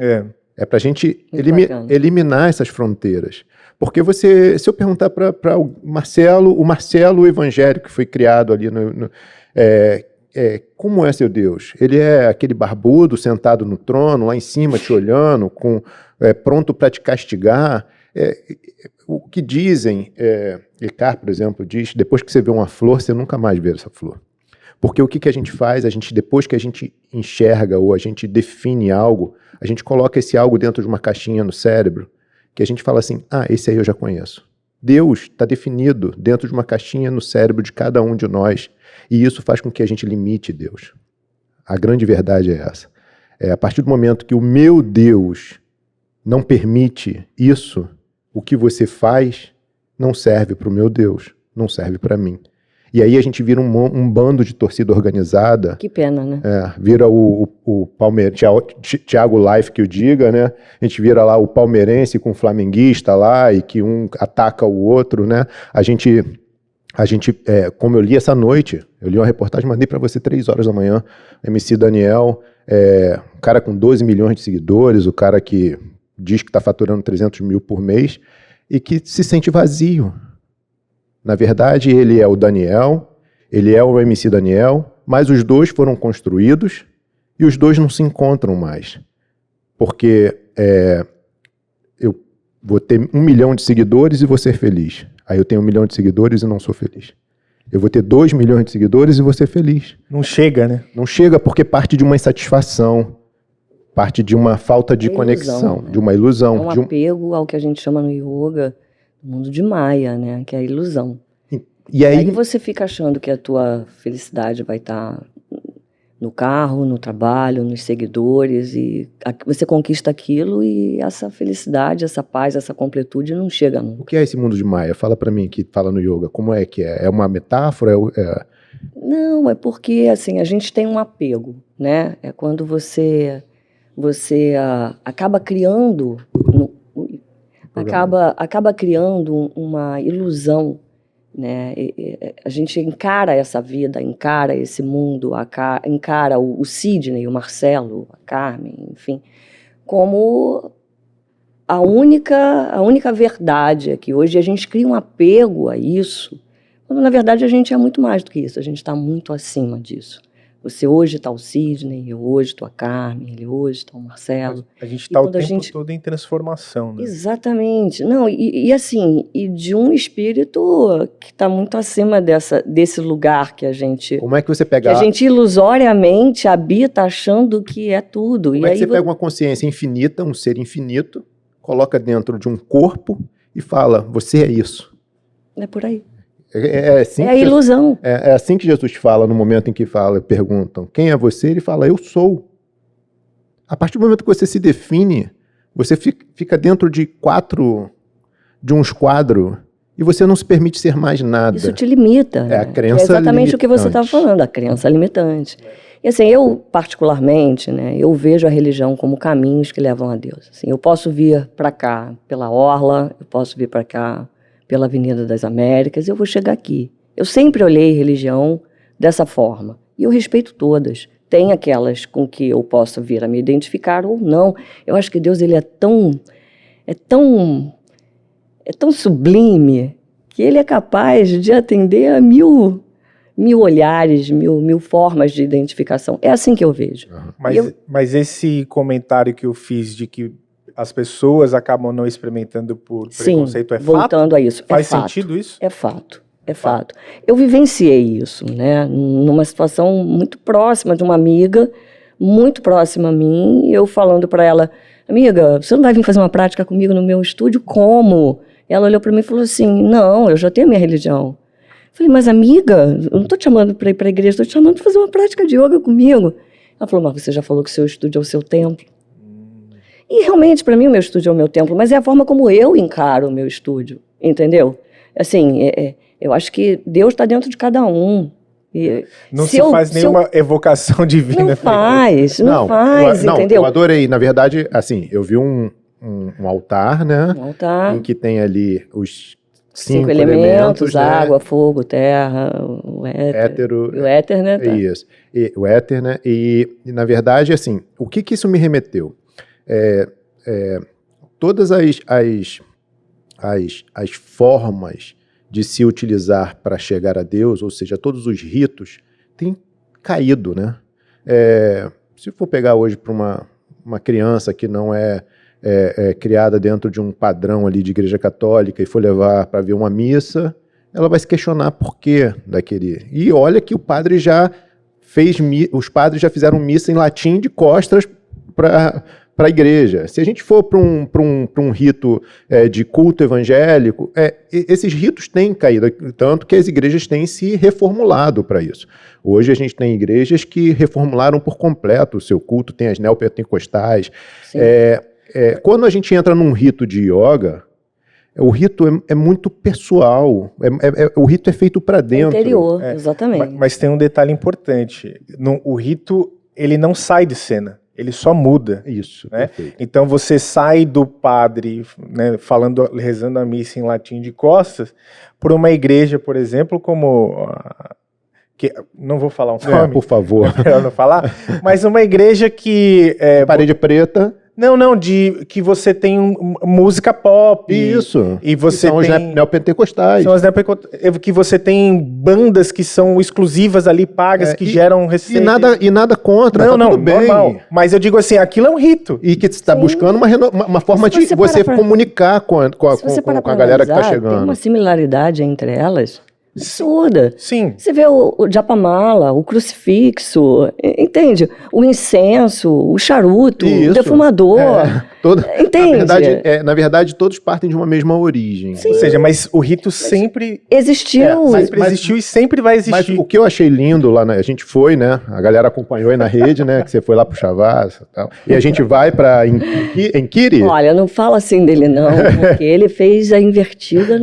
É para a gente eliminar essas fronteiras. Porque se eu perguntar para o Marcelo evangélico que foi criado ali, como é seu Deus? Ele é aquele barbudo sentado no trono, lá em cima, te olhando, pronto para te castigar. O que dizem, Eckhart, por exemplo, diz, depois que você vê uma flor, você nunca mais vê essa flor. Porque o que a gente faz, depois que a gente enxerga ou a gente define algo, a gente coloca esse algo dentro de uma caixinha no cérebro, que a gente fala assim, esse aí eu já conheço. Deus está definido dentro de uma caixinha no cérebro de cada um de nós, e isso faz com que a gente limite Deus. A grande verdade é essa. A partir do momento que o meu Deus não permite isso, o que você faz não serve para o meu Deus, não serve para mim. E aí a gente vira um bando de torcida organizada. Que pena, né? Vira o Palmeiras, Thiago Life que o diga, né? A gente vira lá o palmeirense com o flamenguista lá e que um ataca o outro, né? A gente como eu li essa noite, eu li uma reportagem, mandei para você 3 horas da manhã, MC Daniel, um cara com 12 milhões de seguidores, o cara que diz que está faturando 300 mil por mês e que se sente vazio. Na verdade, ele é o Daniel, ele é o MC Daniel, mas os dois foram construídos e os dois não se encontram mais. Porque eu vou ter 1 milhão de seguidores e vou ser feliz. Aí eu tenho 1 milhão de seguidores e não sou feliz. Eu vou ter 2 milhões de seguidores e vou ser feliz. Não chega, né? Não chega porque parte de uma insatisfação, parte de uma falta de conexão, né? de uma ilusão. É um apego ao que a gente chama no yoga, no mundo de Maia, né? Que é a ilusão. E aí você fica achando que a tua felicidade vai estar no carro, no trabalho, nos seguidores, e você conquista aquilo e essa felicidade, essa paz, essa completude não chega nunca. O que é esse mundo de Maia? Fala pra mim, que fala no yoga, como é que é? É uma metáfora? Não, é porque assim, a gente tem um apego, né? É quando você acaba criando acaba criando uma ilusão, né? A gente encara essa vida, encara esse mundo, encara o Sidney, o Marcelo, a Carmen, enfim, como a única verdade é que hoje a gente cria um apego a isso, quando na verdade a gente é muito mais do que isso, a gente está muito acima disso. Você hoje está o Sidney, eu hoje estou a Carmen, ele hoje está o Marcelo. A gente está o tempo todo em transformação, né? Exatamente. Não, e assim, e de um espírito que está muito acima desse lugar que a gente... Como é que você pega... Que a gente ilusoriamente habita achando que é tudo. Como é que você pega uma consciência infinita, um ser infinito, coloca dentro de um corpo e fala, você é isso. É por aí. Assim é a ilusão. É assim que Jesus fala no momento em que perguntam, quem é você? Ele fala, eu sou. A partir do momento que você se define, você fica dentro de uns quadros e você não se permite ser mais nada. Isso te limita. É a crença é exatamente limitante. O que você estava falando, a crença limitante. E assim, eu particularmente, né, eu vejo a religião como caminhos que levam a Deus. Assim, eu posso vir para cá pela Orla, eu posso vir para cá pela Avenida das Américas, eu vou chegar aqui. Eu sempre olhei religião dessa forma, e eu respeito todas. Tem aquelas com que eu possa vir a me identificar ou não. Eu acho que Deus ele é tão sublime, que ele é capaz de atender a mil olhares, mil formas de identificação. É assim que eu vejo. Mas esse comentário que eu fiz de que as pessoas acabam não experimentando por preconceito, é fato? Voltando a isso. Faz sentido isso? É fato. É fato. Eu vivenciei isso, né? Numa situação muito próxima de uma amiga, muito próxima a mim, eu falando para ela, amiga, você não vai vir fazer uma prática comigo no meu estúdio? Como? Ela olhou para mim e falou assim, não, eu já tenho a minha religião. Eu falei, mas amiga, eu não estou te chamando para ir para a igreja, estou te chamando para fazer uma prática de yoga comigo. Ela falou, mas você já falou que o seu estúdio é o seu templo. E realmente, para mim, o meu estúdio é o meu templo, mas é a forma como eu encaro o meu estúdio, entendeu? Assim, eu acho que Deus está dentro de cada um. Não se faz nenhuma evocação divina. Não faz, entendeu? Eu adorei. Na verdade, assim, eu vi um altar, né? Um altar. Em que tem ali os 5 elementos, né? Água, fogo, terra, o éter. O éter, né? Tá. Isso. O éter, né? E, na verdade, assim, o que isso me remeteu? Todas as formas de se utilizar para chegar a Deus, ou seja, todos os ritos, têm caído, né? Se for pegar hoje para uma criança que não é criada dentro de um padrão ali de igreja católica e for levar para ver uma missa, ela vai se questionar por quê daquele. E olha que o padre os padres já fizeram missa em latim de costas para a igreja. Se a gente for para um rito de culto evangélico, esses ritos têm caído, tanto que as igrejas têm se reformulado para isso. Hoje a gente tem igrejas que reformularam por completo o seu culto, tem as neopentecostais. Quando a gente entra num rito de yoga, O rito é muito pessoal. O rito é feito para dentro. Interior, exatamente. Mas tem um detalhe importante. O rito, ele não sai de cena. Ele só muda. Isso, né? perfeito. Então você sai do padre, né, rezando a missa em latim de costas, por uma igreja, por exemplo, como... que, não vou falar um nome. Por favor. É melhor não falar. Mas uma igreja que... Parede preta. Não, que você tem música pop. Isso. E você são tem... os neopentecostais. São as que você tem bandas que são exclusivas ali, pagas, que geram receita. E nada contra, tudo bem. Normal. Mas eu digo assim, aquilo é um rito. E que você está buscando uma forma de você comunicar com a galera que está chegando. Tem uma similaridade entre elas absurda. Sim. Você vê o japamala, o crucifixo, entende? O incenso, o charuto, o defumador. Entende? Na verdade, todos partem de uma mesma origem. Sim. Ou seja, mas o rito sempre existiu. Sempre existiu e sempre vai existir. Mas o que eu achei lindo lá, a gente foi, né? A galera acompanhou aí na rede, né? Que você foi lá pro Chavassa e tal. E a gente vai pra Enkiri. Olha, não fala assim dele não, porque ele fez a invertida.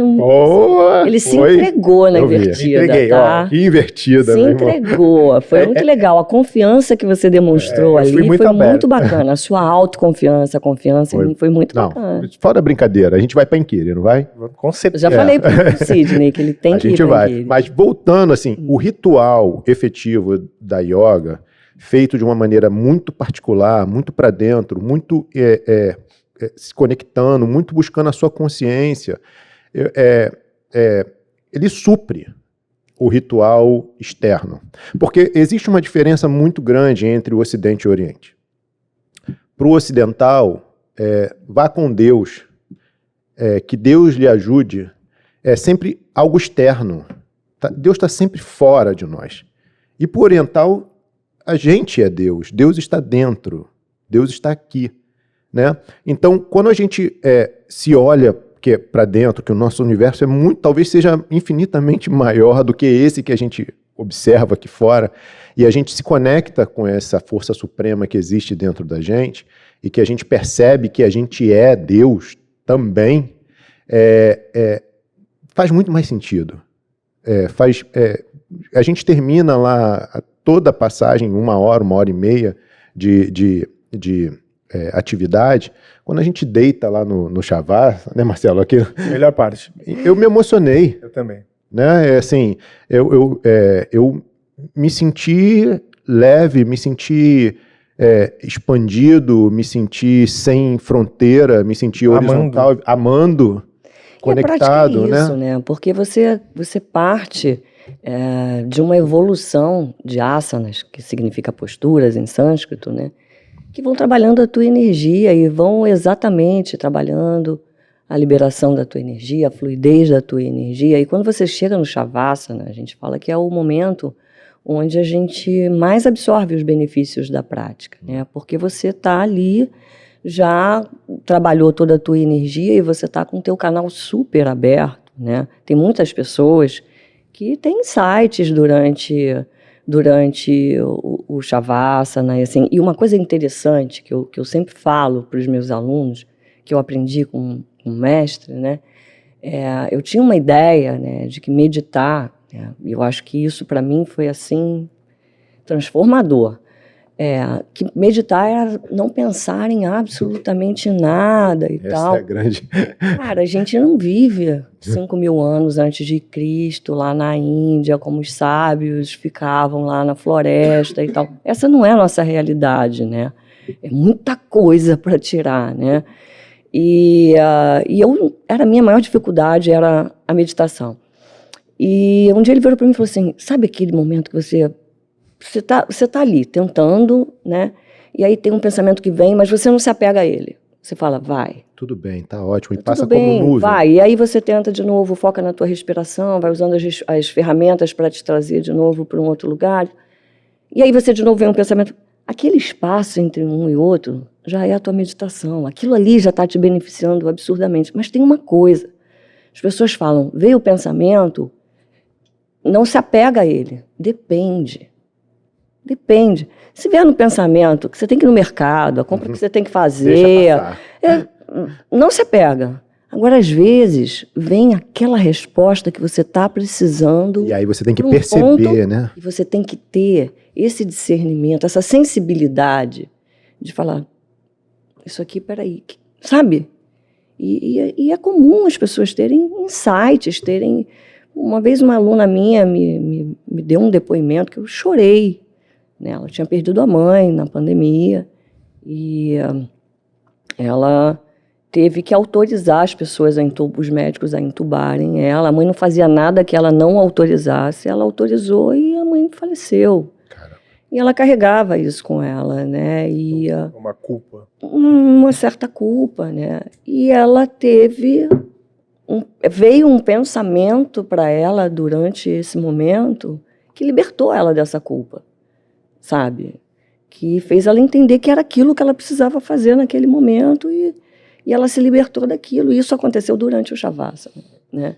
Ele se entregou na invertida. Entreguei, tá? Que invertida, se entregou. Foi muito legal. A confiança que você demonstrou ali foi muito bacana. A sua autoconfiança, a confiança foi muito bacana. Fora a brincadeira, a gente vai pra Enkiri, não vai? Com certeza. Eu já falei pro Sidney que ele tem que ir. A gente vai. Mas voltando, assim, o ritual efetivo da yoga, feito de uma maneira muito particular, muito para dentro, muito se conectando, muito buscando a sua consciência, ele supre o ritual externo. Porque existe uma diferença muito grande entre o Ocidente e o Oriente. Para o ocidental, vá com Deus, que Deus lhe ajude, é sempre algo externo. Deus está sempre fora de nós. E para o oriental, a gente é Deus. Deus está dentro. Deus está aqui. Né? Então, quando a gente se olha para dentro, que o nosso universo talvez seja infinitamente maior do que esse que a gente observa aqui fora, e a gente se conecta com essa força suprema que existe dentro da gente, e que a gente percebe que a gente é Deus também, faz muito mais sentido. A gente termina lá toda a passagem, 1 hora, 1h30 de atividade, quando a gente deita lá no Shavassa, né, Marcelo? Melhor parte. Eu me emocionei. Eu também. Né? Assim, eu me senti leve, me senti expandido, me senti sem fronteira, me senti horizontal, amando, conectado. É isso, né? Porque você parte de uma evolução de asanas, que significa posturas em sânscrito, né? Que vão trabalhando a tua energia e vão exatamente trabalhando a liberação da tua energia, a fluidez da tua energia. E quando você chega no Shavasana, a gente fala que é o momento onde a gente mais absorve os benefícios da prática, né? Porque você está ali, já trabalhou toda a tua energia e você está com o teu canal super aberto, né? Tem muitas pessoas que têm insights durante o Shavasana, assim. E uma coisa interessante que eu sempre falo para os meus alunos, que eu aprendi com um mestre, né? Eu tinha uma ideia, né, de que meditar, e eu acho que isso para mim foi assim transformador. Que meditar era não pensar em absolutamente nada e tal. Essa é grande. Cara, a gente não vive 5.000 anos antes de Cristo lá na Índia, como os sábios ficavam lá na floresta e tal. Essa não é a nossa realidade, né? É muita coisa para tirar, né? E a minha maior dificuldade era a meditação. E um dia ele virou para mim e falou assim, sabe aquele momento que você tá ali, tentando, né? E aí tem um pensamento que vem, mas você não se apega a ele. Você fala, vai. Tudo bem, tá ótimo. E tudo passa bem, como nuvem. vai. E aí você tenta de novo, foca na tua respiração, vai usando as ferramentas para te trazer de novo para um outro lugar. E aí você de novo vem um pensamento. Aquele espaço entre um e outro já é a tua meditação. Aquilo ali já está te beneficiando absurdamente. Mas tem uma coisa. As pessoas falam, veio o pensamento, não se apega a ele. Depende. Se vier no pensamento que você tem que ir no mercado, a compra que você tem que fazer, não se apega. Agora, às vezes, vem aquela resposta que você está precisando. E aí você tem que por um perceber, ponto, né? E você tem que ter esse discernimento, essa sensibilidade de falar, isso aqui, peraí, sabe? E é comum as pessoas terem insights, terem... Uma vez uma aluna minha me deu um depoimento que eu chorei, né? Ela tinha perdido a mãe na pandemia e ela teve que autorizar as pessoas, os médicos a entubarem ela. A mãe não fazia nada que ela não autorizasse, ela autorizou e a mãe faleceu. Caramba. E ela carregava isso com ela, né? E, uma culpa. uma certa culpa, né? E ela veio um pensamento para ela durante esse momento que libertou ela dessa culpa, sabe? Que fez ela entender que era aquilo que ela precisava fazer naquele momento e ela se libertou daquilo. E isso aconteceu durante o Shavasana, né?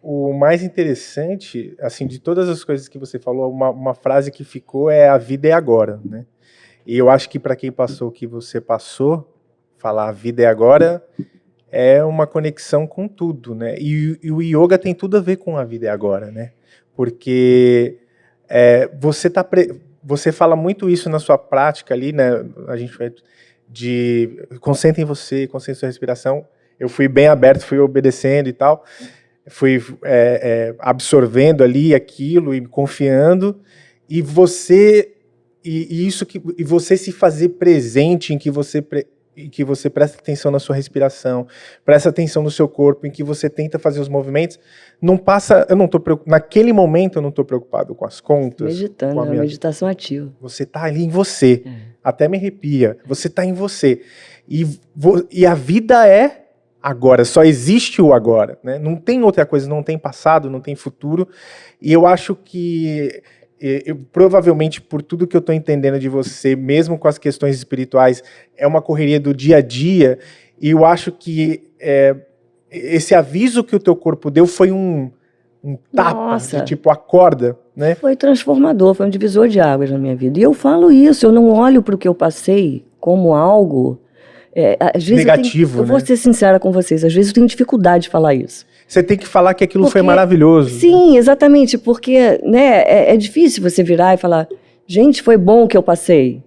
O mais interessante, assim, de todas as coisas que você falou, uma frase que ficou é a vida é agora, né? E eu acho que para quem passou o que você passou, falar a vida é agora é uma conexão com tudo, né? E o yoga tem tudo a ver com a vida é agora, né? Porque você fala muito isso na sua prática ali, né? A gente vai de concentre em você, concentre em sua respiração. Eu fui bem aberto, fui obedecendo e tal, fui absorvendo ali aquilo e confiando, e você se fazer presente em que você presta atenção na sua respiração, presta atenção no seu corpo, em que você tenta fazer os movimentos, não passa, eu não tô preocupado, naquele momento eu não estou preocupado com as contas. Meditando, a meditação ativa. Você está ali em você, até me arrepia, você está em você, e a vida é agora, só existe o agora, né? Não tem outra coisa, não tem passado, não tem futuro, e eu acho que provavelmente por tudo que eu estou entendendo de você, mesmo com as questões espirituais, é uma correria do dia a dia, e eu acho que esse aviso que o teu corpo deu foi um tapa, de tipo, acorda, né? Foi transformador, foi um divisor de águas na minha vida. E eu falo isso, eu não olho para o que eu passei como algo... às vezes negativo, eu vou ser sincera com vocês, às vezes eu tenho dificuldade de falar isso. Você tem que falar que aquilo foi maravilhoso. Sim, exatamente, porque né, é difícil você virar e falar, gente, foi bom o que eu passei.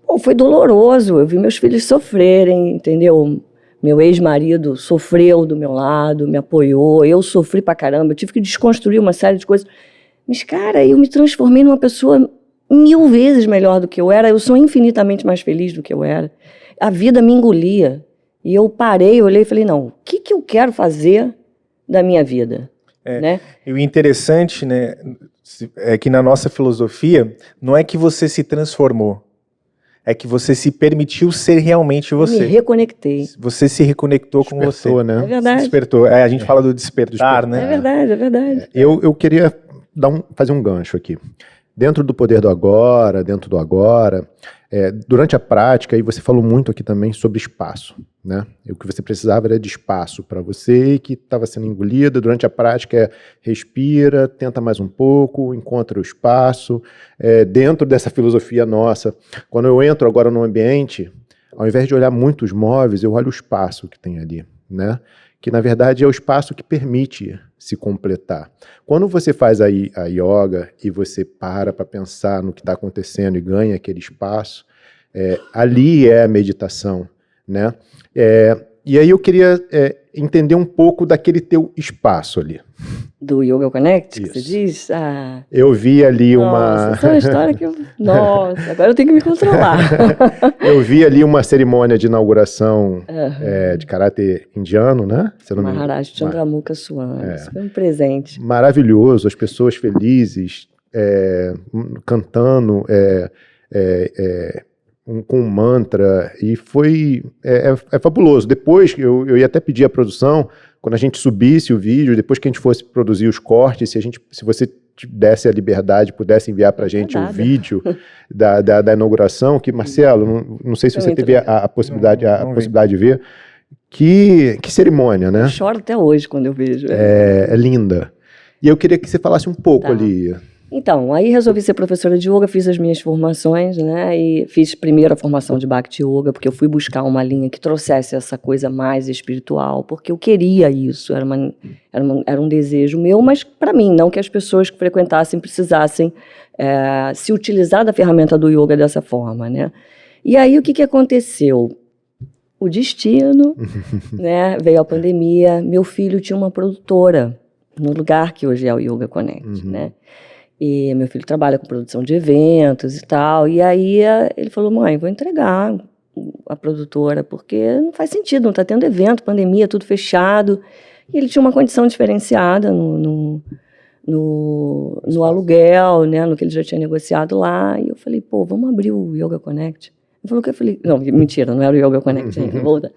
Pô, foi doloroso, eu vi meus filhos sofrerem, entendeu? Meu ex-marido sofreu do meu lado, me apoiou, eu sofri pra caramba, eu tive que desconstruir uma série de coisas. Mas, cara, eu me transformei numa pessoa 1000 vezes melhor do que eu era, eu sou infinitamente mais feliz do que eu era. A vida me engolia. E eu parei, olhei e falei, não, o que eu quero fazer da minha vida? Né? E o interessante, né, é que na nossa filosofia, não é que você se transformou, é que você se permitiu ser realmente você. Eu me reconectei. Você se reconectou com você. Né? É verdade. Se despertou. A gente fala do despertar, né? É verdade, é verdade. Eu queria fazer um gancho aqui. Dentro do poder do agora, durante a prática, e você falou muito aqui também sobre espaço, né? E o que você precisava era de espaço para você que estava sendo engolida. Durante a prática, respira, tenta mais um pouco, encontra o espaço. Dentro dessa filosofia nossa, quando eu entro agora no ambiente, ao invés de olhar muito os móveis, eu olho o espaço que tem ali, né? Que na verdade é o espaço que permite se completar. Quando você faz a yoga e você para pensar no que está acontecendo e ganha aquele espaço, ali é a meditação, né? E aí eu queria entender um pouco daquele teu espaço ali. Do Yoga Connect, Isso. que você diz? Ah, eu vi ali nossa, essa é uma história que eu... Nossa, agora eu tenho que me controlar. Eu vi ali uma cerimônia de inauguração de caráter indiano, né? Maharaj Chandramukha Swami. Isso foi um presente. Maravilhoso, as pessoas felizes, cantando, com um mantra, e foi fabuloso. Depois, eu ia até pedir à produção, quando a gente subisse o vídeo, depois que a gente fosse produzir os cortes, se você desse a liberdade, pudesse enviar para a gente o vídeo da inauguração, que, Marcelo, não sei se você teve a possibilidade de ver, que cerimônia, né? Eu choro até hoje quando eu vejo. É linda. E eu queria que você falasse um pouco ali. Então, aí resolvi ser professora de yoga, fiz as minhas formações, né? E fiz primeiro a formação de Bhakti Yoga, porque eu fui buscar uma linha que trouxesse essa coisa mais espiritual, porque eu queria isso, era um desejo meu, mas para mim, não que as pessoas que frequentassem precisassem se utilizar da ferramenta do yoga dessa forma, né? E aí o que aconteceu? O destino, né? Veio a pandemia, meu filho tinha uma produtora no lugar que hoje é o Yoga Connect, né? E meu filho trabalha com produção de eventos e tal. E aí ele falou, mãe, vou entregar a produtora, porque não faz sentido, não está tendo evento, pandemia, tudo fechado. E ele tinha uma condição diferenciada no aluguel, né, no que ele já tinha negociado lá. E eu falei, pô, vamos abrir o Yoga Connect. Ele falou que eu falei, não, mentira, não era o Yoga Connect ainda, volta.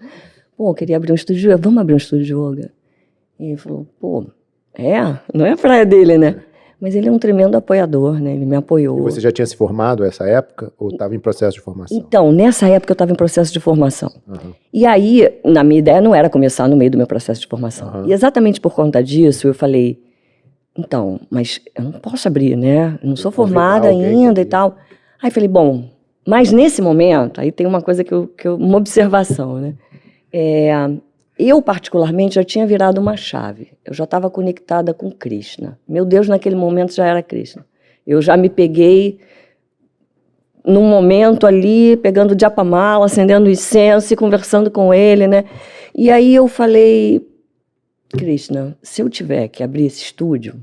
Pô, eu queria abrir um estúdio de yoga, vamos abrir um estúdio de yoga. E ele falou, pô, não é a praia dele, né? Mas ele é um tremendo apoiador, né? Ele me apoiou. E você já tinha se formado nessa época ou estava em processo de formação? Então, nessa época eu estava em processo de formação. E aí, na minha ideia, não era começar no meio do meu processo de formação. E exatamente por conta disso, eu falei, então, mas eu não posso abrir, né? Eu não sou formada ainda e tal. Aí falei, bom, mas nesse momento, aí tem uma coisa uma observação, né? Eu, particularmente, já tinha virado uma chave. Eu já estava conectada com Krishna. Meu Deus, naquele momento, já era Krishna. Eu já me peguei num momento ali, pegando o japamala, acendendo incenso e conversando com ele, né? E aí eu falei, Krishna, se eu tiver que abrir esse estúdio,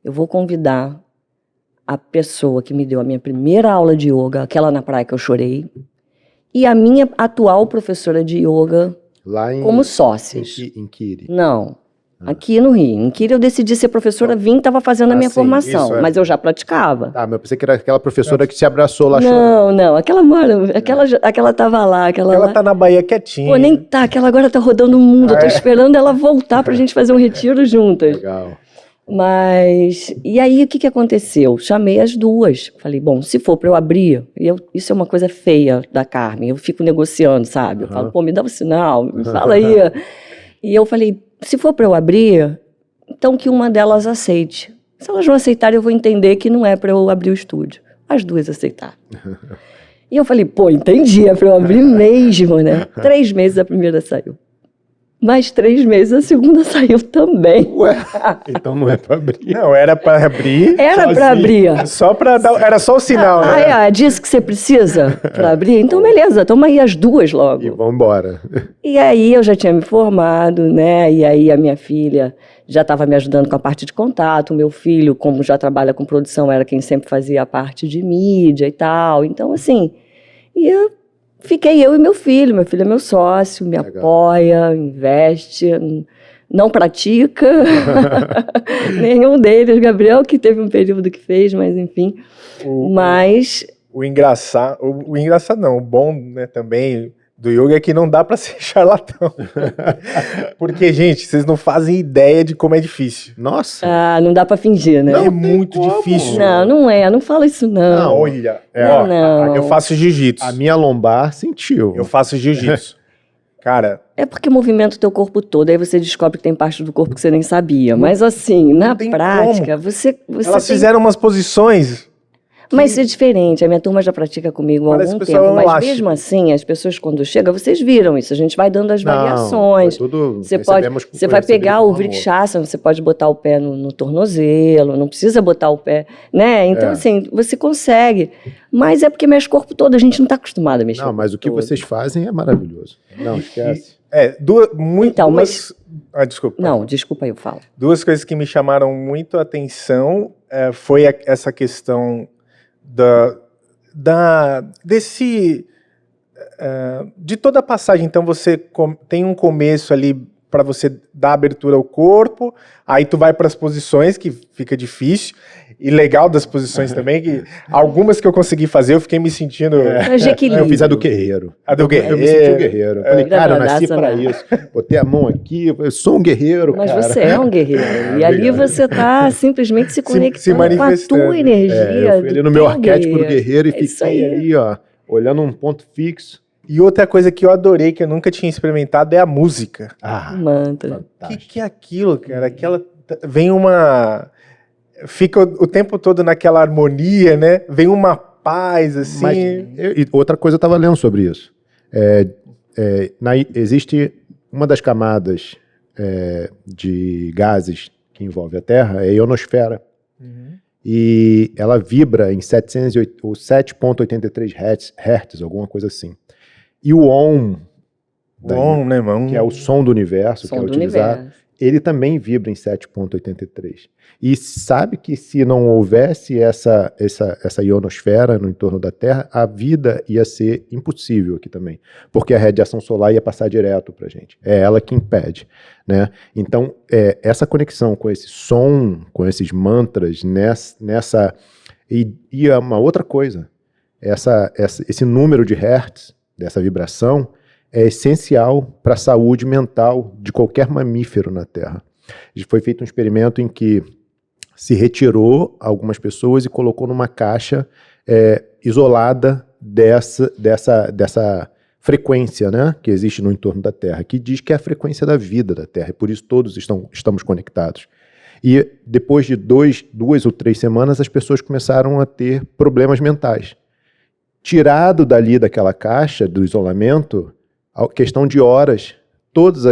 eu vou convidar a pessoa que me deu a minha primeira aula de yoga, aquela na praia que eu chorei, e a minha atual professora de yoga, como sócios. Em Kiri? Não, aqui no Rio. Em Kiri eu decidi ser professora, estava fazendo a minha formação, mas eu já praticava. Tá, mas eu pensei que era aquela professora que se abraçou lá chorando. Não, aquela estava lá. Ela tá na Bahia quietinha. Pô, nem tá, aquela agora tá rodando o mundo, eu tô esperando ela voltar pra gente fazer um retiro juntas. Legal. Mas, e aí o que aconteceu? Chamei as duas, falei, bom, se for para eu abrir, isso é uma coisa feia da Carmen, eu fico negociando, sabe? Eu falo, pô, me dá um sinal, me fala aí. E eu falei, se for para eu abrir, então que uma delas aceite. Se elas não aceitarem, eu vou entender que não é para eu abrir o estúdio. As duas aceitaram. E eu falei, pô, entendi, é para eu abrir mesmo, né? 3 meses a primeira saiu. Mais 3 meses, a segunda saiu também. Ué, então não é para abrir. Não, era para abrir. Era para abrir. Só para dar, era só o sinal, né? Disse que você precisa para abrir? Então, beleza, toma aí as duas logo. E vamos embora. E aí eu já tinha me formado, né? E aí a minha filha já estava me ajudando com a parte de contato. O meu filho, como já trabalha com produção, era quem sempre fazia a parte de mídia e tal. Então, assim, fiquei eu e meu filho é meu sócio, me apoia, investe, não pratica, nenhum deles, Gabriel que teve um período que fez, mas enfim, O engraçado não, o bom, né, também do yoga é que não dá pra ser charlatão, porque, gente, vocês não fazem ideia de como é difícil. Nossa! Não dá pra fingir, né? Não, é muito difícil. Não fala isso não. Olha, não. Eu faço jiu-jitsu. A minha lombar sentiu. Eu faço jiu-jitsu. Cara... É porque movimenta o teu corpo todo, aí você descobre que tem parte do corpo que você nem sabia. Mas assim, na prática, você Elas fizeram umas posições... Mas é diferente, a minha turma já pratica comigo há algum tempo, mas mesmo assim, as pessoas quando chegam, vocês viram isso, a gente vai dando as variações. Você vai pegar o Vrikshasana, você pode botar o pé no tornozelo, não precisa botar o pé, né? Então, assim, você consegue, mas é porque mexe o corpo todo, a gente não está acostumado a mexer o corpo todo. Não, mas o que vocês fazem é maravilhoso. Não, esquece. Desculpa. Não, desculpa, eu falo. 2 coisas que me chamaram muito a atenção foi essa questão de toda a passagem. Então você tem um começo ali para você dar abertura ao corpo, aí tu vai para as posições, que fica difícil, e legal das posições também, que algumas que eu consegui fazer, eu fiquei me sentindo... Eu fiz a do guerreiro. A do guerreiro. Eu me senti um guerreiro. Eu falei, cara, eu nasci para isso. Botei a mão aqui, eu sou um guerreiro, Mas cara. você é um guerreiro. E ali você está simplesmente se conectando com a tua energia. Eu fui ali no meu arquétipo do guerreiro e fiquei ali, ó, olhando um ponto fixo. E outra coisa que eu adorei, que eu nunca tinha experimentado, é a música. Mantra. O que é aquilo, cara? Vem uma... fica o tempo todo naquela harmonia, né? Vem uma paz, assim. Mas, e outra coisa, eu estava lendo sobre isso. Existe uma das camadas de gases que envolve a Terra, é a ionosfera. E ela vibra em 7.83 Hz, alguma coisa assim. E o Om, né, irmão? que é o som do universo, Som que é do utilizado, universo. ele também vibra em 7.83. E sabe que se não houvesse essa ionosfera no entorno da Terra, a vida ia ser impossível aqui também, porque a radiação solar ia passar direto para a gente. É ela que impede, né? Então, essa conexão com esse som, com esses mantras, e uma outra coisa, esse número de hertz, dessa vibração, é essencial para a saúde mental de qualquer mamífero na Terra. Foi feito um experimento em que se retirou algumas pessoas e colocou numa caixa isolada dessa frequência, né, que existe no entorno da Terra, que diz que é a frequência da vida da Terra, e por isso todos estamos conectados. E depois de 2 ou 3 semanas, as pessoas começaram a ter problemas mentais. Tirado daquela caixa, do isolamento, a questão de horas, todos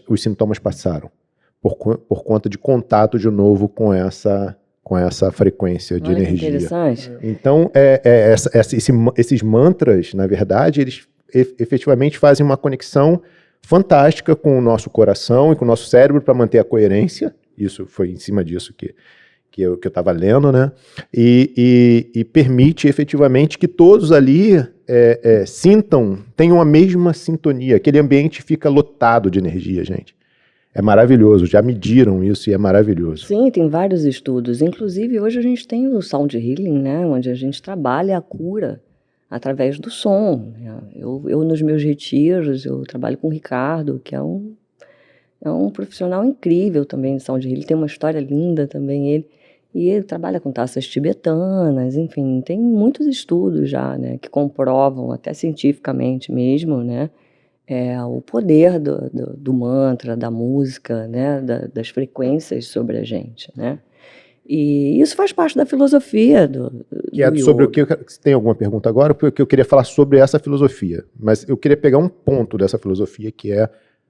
os sintomas passaram por conta de contato de novo com essa frequência de energia. Que interessante. Então, esses mantras, na verdade, eles efetivamente fazem uma conexão fantástica com o nosso coração e com o nosso cérebro para manter a coerência. Isso foi em cima disso que eu estava lendo, né? E permite efetivamente que todos ali tenham a mesma sintonia. Aquele ambiente fica lotado de energia, gente. É maravilhoso, já mediram isso e é maravilhoso. Sim, tem vários estudos. Inclusive, hoje a gente tem o Sound Healing, né? Onde a gente trabalha a cura através do som. Eu nos meus retiros, eu trabalho com o Ricardo, que é um profissional incrível também de Sound Healing. Tem uma história linda também, ele. E ele trabalha com taças tibetanas, enfim, tem muitos estudos já, né, que comprovam, até cientificamente mesmo, né, o poder do mantra, da música, né, das frequências sobre a gente, né. E isso faz parte da filosofia do sobre yoga. o que você tem alguma pergunta agora? Porque eu queria falar sobre essa filosofia, mas eu queria pegar um ponto dessa filosofia que é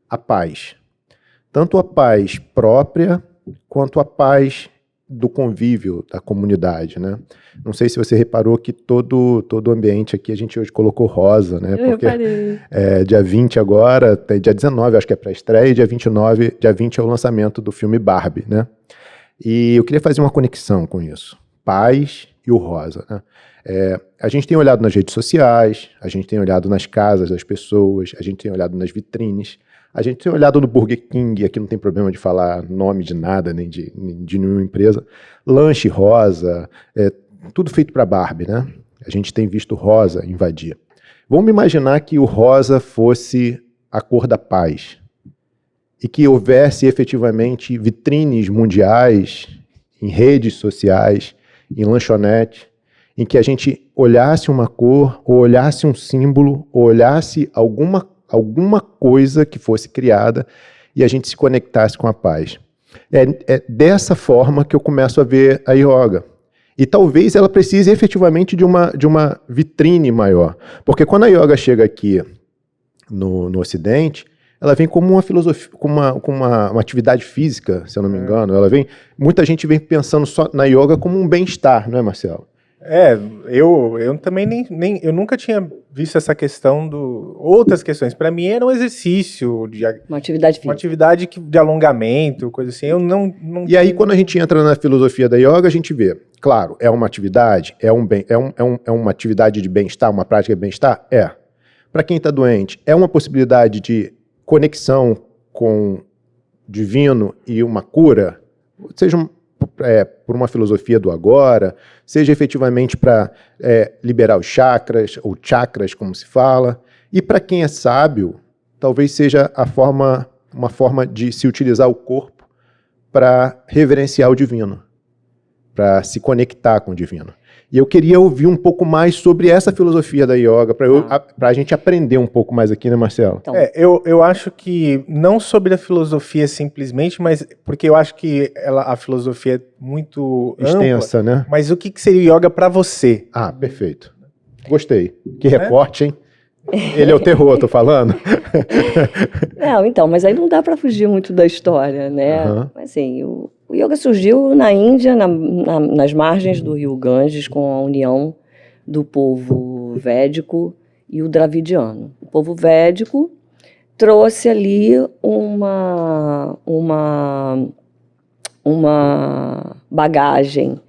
a paz. Tanto a paz própria quanto a paz do convívio, da comunidade, né? Não sei se você reparou que todo o ambiente aqui a gente hoje colocou rosa, né? Eu porque reparei. Dia 20 agora, dia 19 acho que é para estreia, e dia 20 é o lançamento do filme Barbie, né? E eu queria fazer uma conexão com isso. Paz e o rosa, né? A gente tem olhado nas redes sociais, a gente tem olhado nas casas das pessoas, a gente tem olhado nas vitrines, a gente tem olhado no Burger King, aqui não tem problema de falar nome de nada, nem de nenhuma empresa, lanche rosa, tudo feito para Barbie, né? A gente tem visto rosa invadir. Vamos imaginar que o rosa fosse a cor da paz e que houvesse efetivamente vitrines mundiais, em redes sociais, em lanchonete, em que a gente olhasse uma cor, ou olhasse um símbolo, ou olhasse alguma coisa que fosse criada e a gente se conectasse com a paz. É dessa forma que eu começo a ver a yoga. E talvez ela precise efetivamente de uma vitrine maior. Porque quando a yoga chega aqui no Ocidente, ela vem como uma filosofia, como uma atividade física, se eu não me engano. Muita gente vem pensando só na yoga como um bem-estar, não é, Marcelo? Eu também eu nunca tinha visto essa questão outras questões. Para mim era um exercício uma atividade física. Uma atividade de alongamento, coisa assim. Eu não E aí quando a gente entra na filosofia da yoga, a gente vê, claro, é uma atividade, é uma atividade de bem-estar, uma prática de bem-estar? Para quem está doente, é uma possibilidade de conexão com o divino e uma cura, seja por uma filosofia do agora, seja efetivamente para liberar os chakras, ou chakras, como se fala. E para quem é sábio, talvez seja uma forma de se utilizar o corpo para reverenciar o divino, para se conectar com o divino. E eu queria ouvir um pouco mais sobre essa filosofia da yoga, para a gente aprender um pouco mais aqui, né, Marcelo? Então, Eu acho que não sobre a filosofia simplesmente, mas porque eu acho que a filosofia é muito Extensa, ampla, né? mas o que seria o yoga para você? Ah, perfeito. Gostei. Que recorte, hein? Ele é o terror, tô falando. não, então, mas aí não dá para fugir muito da história, né? Aham. Mas, assim, o yoga surgiu na Índia, nas margens do rio Ganges, com a união do povo védico e o dravidiano. O povo védico trouxe ali uma bagagem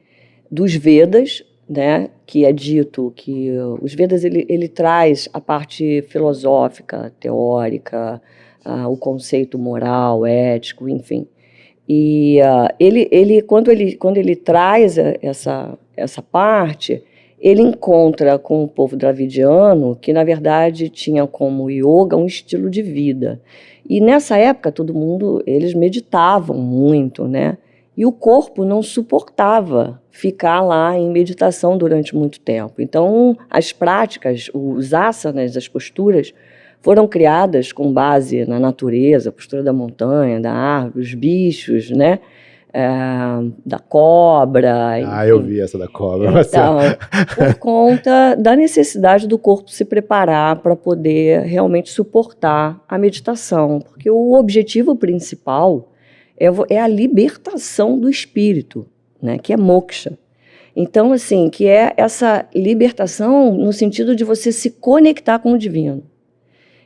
dos Vedas, né, que é dito que os Vedas ele traz a parte filosófica, teórica, o conceito moral, ético, enfim. E quando ele traz essa parte, ele encontra com o povo dravidiano, que na verdade tinha como yoga um estilo de vida. E nessa época eles meditavam muito, né? E o corpo não suportava ficar lá em meditação durante muito tempo. Então, as práticas, os asanas, as posturas, foram criadas com base na natureza, a postura da montanha, da árvore, os bichos, né? Da cobra. Ah, eu vi essa da cobra. Então, por conta da necessidade do corpo se preparar para poder realmente suportar a meditação. Porque o objetivo principal é a libertação do espírito, né? Que é moksha. Então, assim, que é essa libertação no sentido de você se conectar com o divino.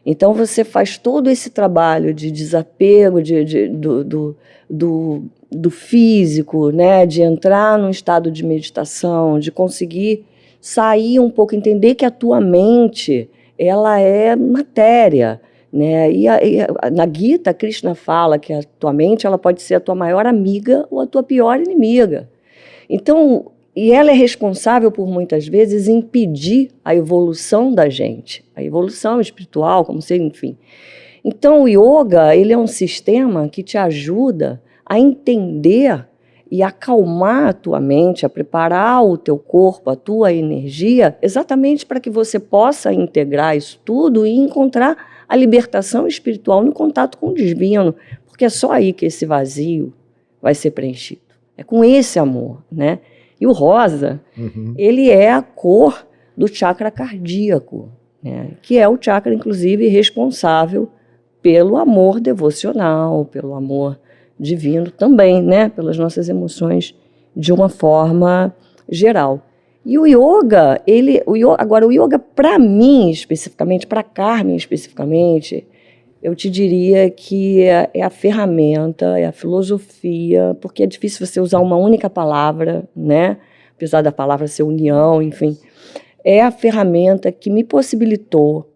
Então, você faz todo esse trabalho de desapego do físico, né? De entrar num estado de meditação, de conseguir sair um pouco, entender que a tua mente ela é matéria, né? Na Gita, Krishna fala que a tua mente ela pode ser a tua maior amiga ou a tua pior inimiga. Então, e ela é responsável por, muitas vezes, impedir a evolução da gente, a evolução espiritual, como ser, enfim. Então, o yoga, ele é um sistema que te ajuda a entender e acalmar a tua mente, a preparar o teu corpo, a tua energia, exatamente para que você possa integrar isso tudo e encontrar a libertação espiritual no contato com o divino, porque é só aí que esse vazio vai ser preenchido. É com esse amor, né? E o rosa, ele é a cor do chakra cardíaco, né? Que é o chakra, inclusive, responsável pelo amor devocional, pelo amor divino também, né? Pelas nossas emoções de uma forma geral. E o yoga, agora o yoga para mim especificamente, para Carmen especificamente, eu te diria que é a ferramenta, é a filosofia, porque é difícil você usar uma única palavra, né? Apesar da palavra ser união, enfim. É a ferramenta que me possibilitou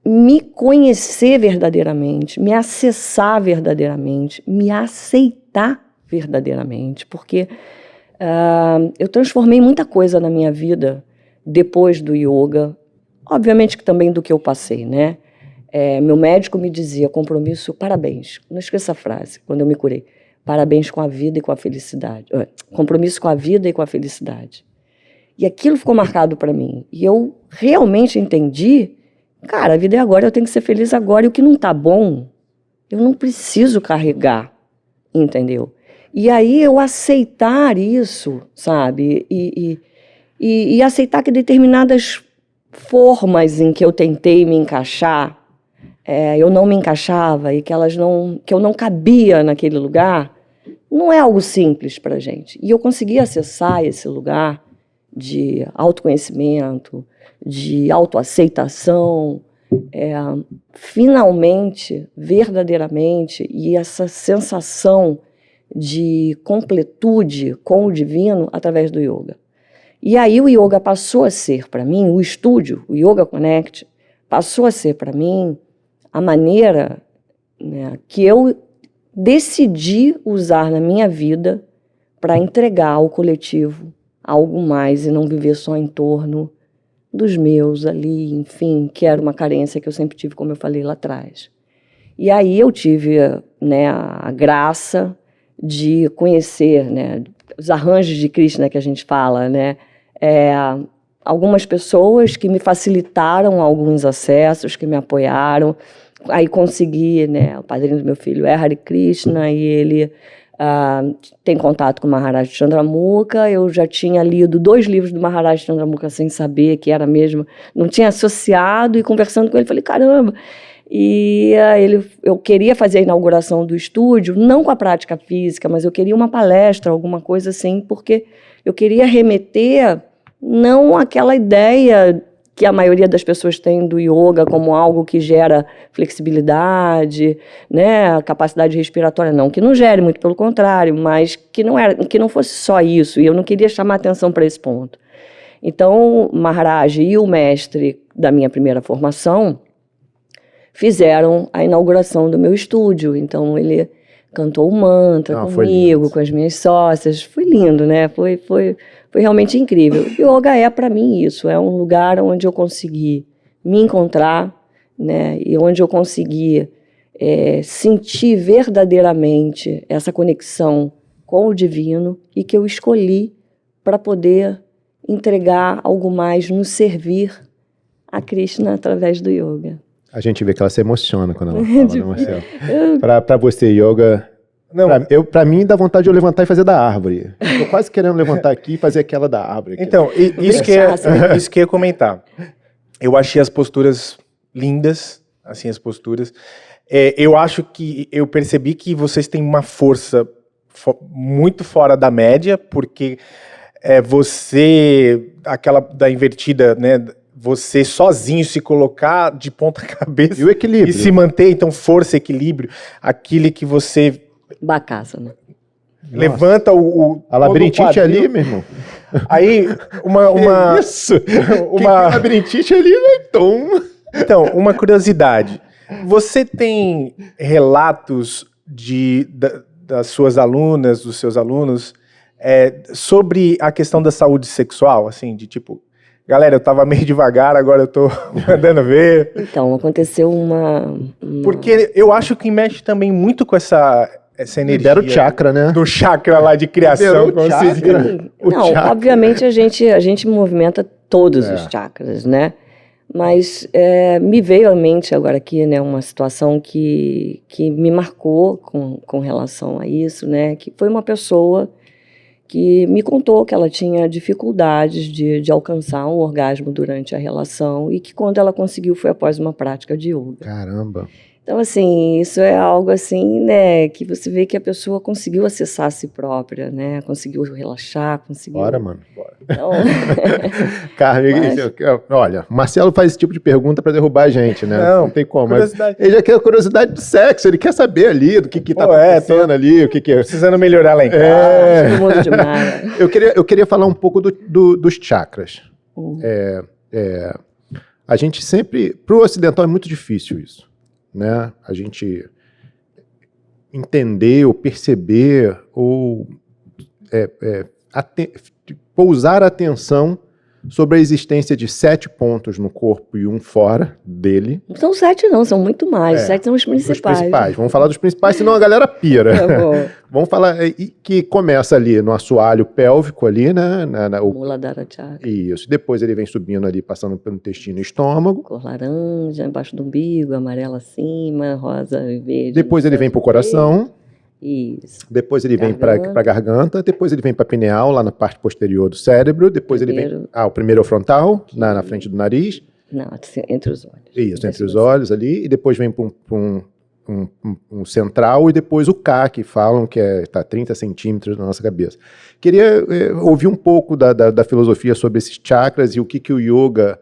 me conhecer verdadeiramente, me acessar verdadeiramente, me aceitar verdadeiramente, porque eu transformei muita coisa na minha vida depois do yoga, obviamente que também do que eu passei, né? Meu médico me dizia, compromisso, parabéns, não esqueça a frase, quando eu me curei, parabéns com a vida e com a felicidade, compromisso com a vida e com a felicidade. E aquilo ficou marcado para mim, e eu realmente entendi, cara, a vida é agora, eu tenho que ser feliz agora, e o que não tá bom, eu não preciso carregar, entendeu? E aí eu aceitar isso, sabe, e aceitar que determinadas formas em que eu tentei me encaixar, eu não me encaixava e que eu não cabia naquele lugar, não é algo simples para a gente. E eu consegui acessar esse lugar de autoconhecimento, de autoaceitação, finalmente, verdadeiramente, e essa sensação de completude com o divino através do yoga. E aí o yoga passou a ser para mim, o estúdio, o Yoga Connect, passou a ser para mim a maneira, né, que eu decidi usar na minha vida para entregar ao coletivo algo mais e não viver só em torno dos meus ali, enfim, que era uma carência que eu sempre tive, como eu falei lá atrás. E aí eu tive, né, a graça de conhecer, né, os arranjos de Krishna que a gente fala, né? Algumas pessoas que me facilitaram alguns acessos, que me apoiaram. Aí consegui, né? O padrinho do meu filho é Hare Krishna e ele tem contato com o Maharaj Chandramukha. Eu já tinha lido 2 livros do Maharaj Chandramukha sem saber que era mesmo, não tinha associado, e conversando com ele, falei, caramba. E eu queria fazer a inauguração do estúdio, não com a prática física, mas eu queria uma palestra, alguma coisa assim, porque eu queria remeter não aquela ideia que a maioria das pessoas tem do yoga como algo que gera flexibilidade, né, capacidade respiratória, não que não gere, muito pelo contrário, mas que não fosse só isso, e eu não queria chamar atenção para esse ponto. Então, Maharaj e o mestre da minha primeira formação fizeram a inauguração do meu estúdio, então ele cantou o mantra comigo, com as minhas sócias, foi lindo, né, foi realmente incrível. Yoga é, para mim, isso. É um lugar onde eu consegui me encontrar, né? E onde eu consegui sentir verdadeiramente essa conexão com o divino e que eu escolhi para poder entregar algo mais, nos servir a Krishna através do yoga. A gente vê que ela se emociona quando ela fala, né, Marcelo? Para você, yoga... Pra mim, dá vontade de eu levantar e fazer da árvore. Tô quase querendo levantar aqui e fazer aquela da árvore. Aqui. Então, isso que eu ia comentar. Eu achei as posturas lindas, assim, as posturas. Eu acho que eu percebi que vocês têm uma força muito fora da média, porque aquela da invertida, né? Você sozinho se colocar de ponta cabeça e o equilíbrio. E se manter, então, força, equilíbrio, aquilo que você... Bacasa, né? Levanta a labirintite ali, meu irmão. Aí, Isso! Uma labirintite ali, tom. Então, uma curiosidade. Você tem relatos das suas alunas, dos seus alunos, sobre a questão da saúde sexual, assim, de tipo... Galera, eu tava meio devagar, agora eu tô mandando ver. Então, aconteceu uma... Porque eu acho que mexe também muito com essa energia. Libera o chakra, né? Do chakra lá de criação. O chakra. Não, chakra. Obviamente a gente movimenta todos os chakras, né? Mas me veio à mente agora aqui, né, uma situação que me marcou com relação a isso, né? Que foi uma pessoa que me contou que ela tinha dificuldades de alcançar um orgasmo durante a relação e que quando ela conseguiu foi após uma prática de yoga. Caramba! Então, assim, isso é algo assim, né, que você vê que a pessoa conseguiu acessar a si própria, né, conseguiu relaxar, conseguiu... Bora, mano, bora. Então... Carmen, olha, o Marcelo faz esse tipo de pergunta pra derrubar a gente, né? Não tem como. Curiosidade. Ele já quer a curiosidade do sexo, ele quer saber ali do que tá acontecendo ali, o que é... Precisando melhorar lá em casa. Todo mundo demais. Eu queria falar um pouco dos chakras. A gente sempre... Pro ocidental é muito difícil isso. Né? A gente entender ou perceber ou pousar atenção sobre a existência de 7 pontos no corpo e um fora dele. Não são 7 não, são muito mais. 7 são os principais. Os principais. Vamos falar dos principais, senão a galera pira. Tá bom. Vamos falar que começa ali no assoalho pélvico ali, né? Muladhara Chakra. Isso. Depois ele vem subindo ali, passando pelo intestino e estômago. Cor laranja, embaixo do umbigo, amarelo acima, rosa e verde. Depois ele vem pro coração. Isso. Depois ele vem para a garganta, depois ele vem para a pineal, lá na parte posterior do cérebro, depois ele vem... o primeiro é o frontal, na frente do nariz. Não, entre os olhos. Isso, entre os olhos ali, e depois vem para um central, e depois o K, que falam que está 30 centímetros da nossa cabeça. Queria ouvir um pouco da filosofia sobre esses chakras e o que o yoga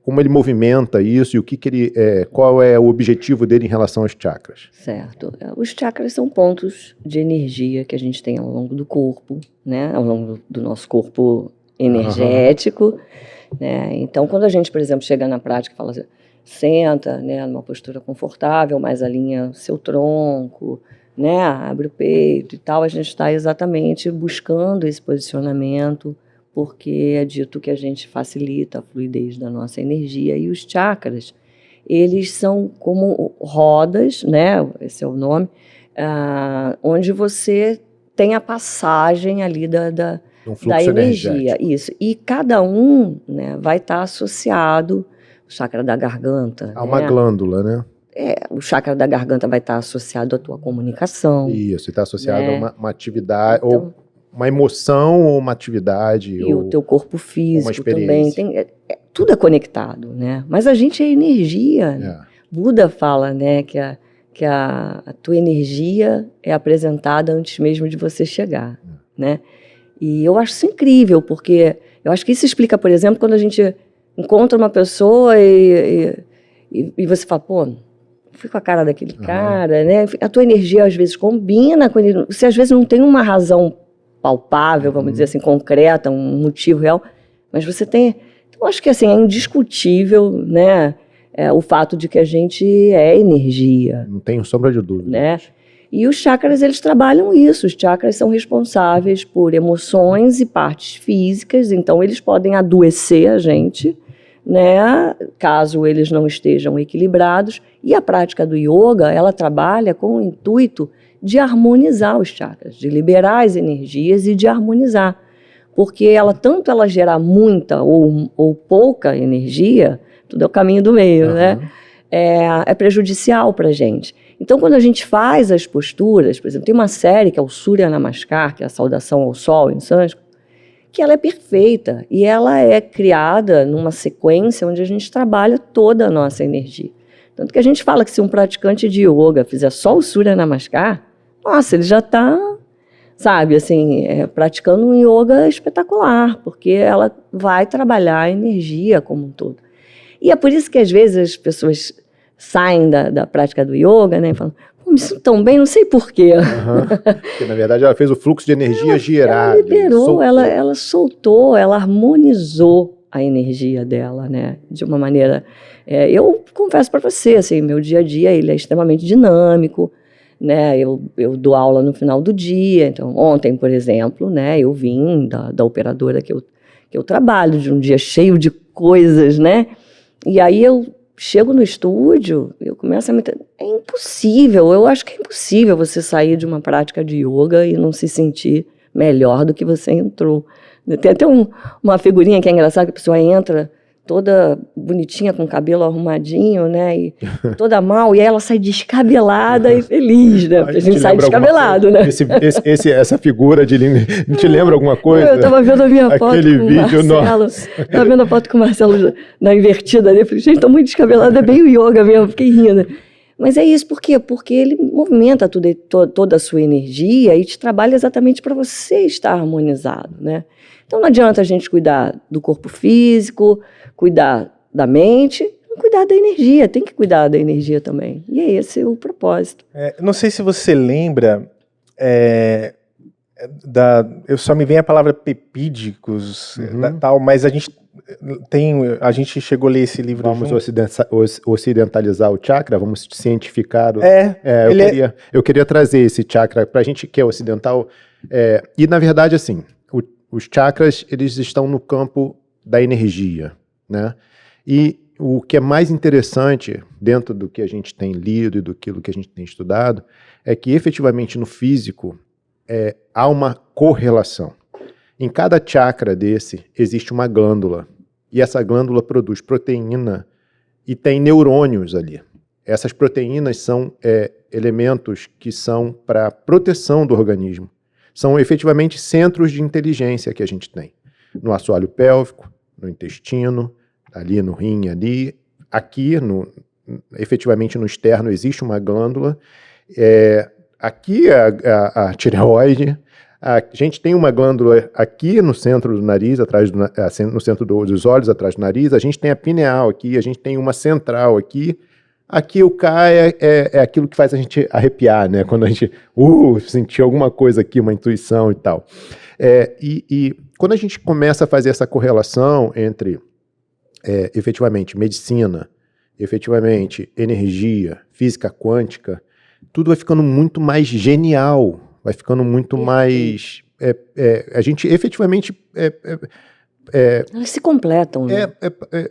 como ele movimenta isso e o que ele, qual é o objetivo dele em relação aos chakras. Certo. Os chakras são pontos de energia que a gente tem ao longo do corpo, né? Ao longo do nosso corpo energético. Né? Então, quando a gente, por exemplo, chega na prática e fala assim, senta, né, numa postura confortável, mas alinha seu tronco, né, abre o peito e tal, a gente está exatamente buscando esse posicionamento, porque é dito que a gente facilita a fluidez da nossa energia. E os chakras, eles são como rodas, né, esse é o nome, onde você tem a passagem ali da Um fluxo energia. energético. Isso. E cada um, né, vai estar associado, o chakra da garganta. Há uma né? glândula, né? O chakra da garganta vai estar associado à tua comunicação. Isso, está associado né? a uma atividade, Então, ou uma emoção, ou uma atividade. e ou o teu corpo físico experiência. também. Tudo é conectado, né? Mas a gente é energia. Né? Buda fala, né, que a tua energia é apresentada antes mesmo de você chegar, né? E eu acho isso incrível, porque eu acho que isso explica, por exemplo, quando a gente encontra uma pessoa e você fala, pô, fui com a cara daquele cara, né? A tua energia às vezes combina com ele. Você às vezes não tem uma razão palpável, vamos dizer assim, concreta, um motivo real, mas você tem. Então, acho que assim, é indiscutível, né? O fato de que a gente é energia. Não tenho sombra de dúvida. Né? E os chakras, eles trabalham isso. Os chakras são responsáveis por emoções e partes físicas, então eles podem adoecer a gente, né? Caso eles não estejam equilibrados. E a prática do yoga, ela trabalha com o intuito de harmonizar os chakras, de liberar as energias e de harmonizar. Porque tanto ela gerar muita ou pouca energia, tudo é o caminho do meio, né? É prejudicial para a gente. Então, quando a gente faz as posturas, por exemplo, tem uma série que é o Surya Namaskar, que é a saudação ao sol em sânscrito, que ela é perfeita e ela é criada numa sequência onde a gente trabalha toda a nossa energia. Tanto que a gente fala que se um praticante de yoga fizer só o Surya Namaskar, nossa, ele já está, sabe, assim, praticando um yoga espetacular, porque ela vai trabalhar a energia como um todo. E é por isso que às vezes as pessoas saem da prática do yoga, né, e falam, pô, me sinto tão bem, não sei porquê. Porque, na verdade, ela fez o fluxo de energia girar. Ela liberou, ela soltou, ela harmonizou a energia dela, né, de uma maneira... eu confesso para você, assim, meu dia a dia ele é extremamente dinâmico, né, eu dou aula no final do dia, então ontem, por exemplo, né, eu vim da operadora que eu trabalho, de um dia cheio de coisas, né, e aí eu chego no estúdio, eu começo a me... É impossível, eu acho que é impossível você sair de uma prática de yoga e não se sentir melhor do que você entrou. Tem até uma figurinha que é engraçada, que a pessoa entra toda bonitinha, com o cabelo arrumadinho, né, e toda mal, e aí ela sai descabelada e feliz, né, porque a gente sai descabelado, né. Essa figura de língua, te lembra alguma coisa? Eu estava vendo a minha foto Aquele com o vídeo, Marcelo, estava vendo a foto com o Marcelo na invertida ali, falei, gente, estou muito descabelada, é bem o yoga mesmo, fiquei rindo. Mas é isso, por quê? Porque ele movimenta toda a sua energia e te trabalha exatamente para você estar harmonizado, né. Então não adianta a gente cuidar do corpo físico, cuidar da mente, não cuidar da energia, tem que cuidar da energia também. E é esse o propósito. Não sei se você lembra, eu só me vem a palavra pepídicos, tal, mas a gente chegou a ler esse livro. Vamos ocidentalizar o chakra, vamos cientificar. Eu queria trazer esse chakra para a gente que é ocidental. E na verdade, assim, os chakras eles estão no campo da energia, né? E o que é mais interessante dentro do que a gente tem lido e do que a gente tem estudado é que efetivamente no físico há uma correlação. Em cada chakra desse existe uma glândula e essa glândula produz proteína e tem neurônios ali. Essas proteínas são elementos que são para proteção do organismo. São efetivamente centros de inteligência que a gente tem. No assoalho pélvico, no intestino, ali no rim, ali. Aqui, efetivamente no externo, existe uma glândula. Aqui a tireoide. A gente tem uma glândula aqui no centro do nariz, no centro dos olhos, atrás do nariz. A gente tem a pineal aqui, a gente tem uma central aqui. Aqui o K é aquilo que faz a gente arrepiar, né? Quando a gente sentir alguma coisa aqui, uma intuição e tal. E quando a gente começa a fazer essa correlação entre, efetivamente, medicina, efetivamente, energia, física quântica, tudo vai ficando muito mais genial, vai ficando muito mais... a gente efetivamente... Elas se completam, né?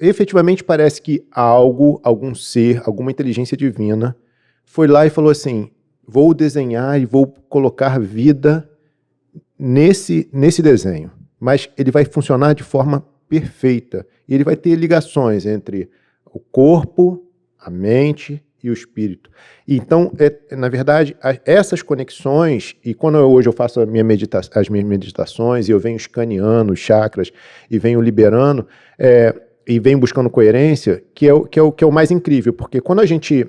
Efetivamente parece que algum ser, alguma inteligência divina foi lá e falou assim, vou desenhar e vou colocar vida nesse desenho, mas ele vai funcionar de forma perfeita. E ele vai ter ligações entre o corpo, a mente e o espírito. Então, na verdade, essas conexões, e quando hoje eu faço as minhas meditações, e eu venho escaneando os chakras, e venho liberando, e venho buscando coerência, que é o mais incrível, porque quando a gente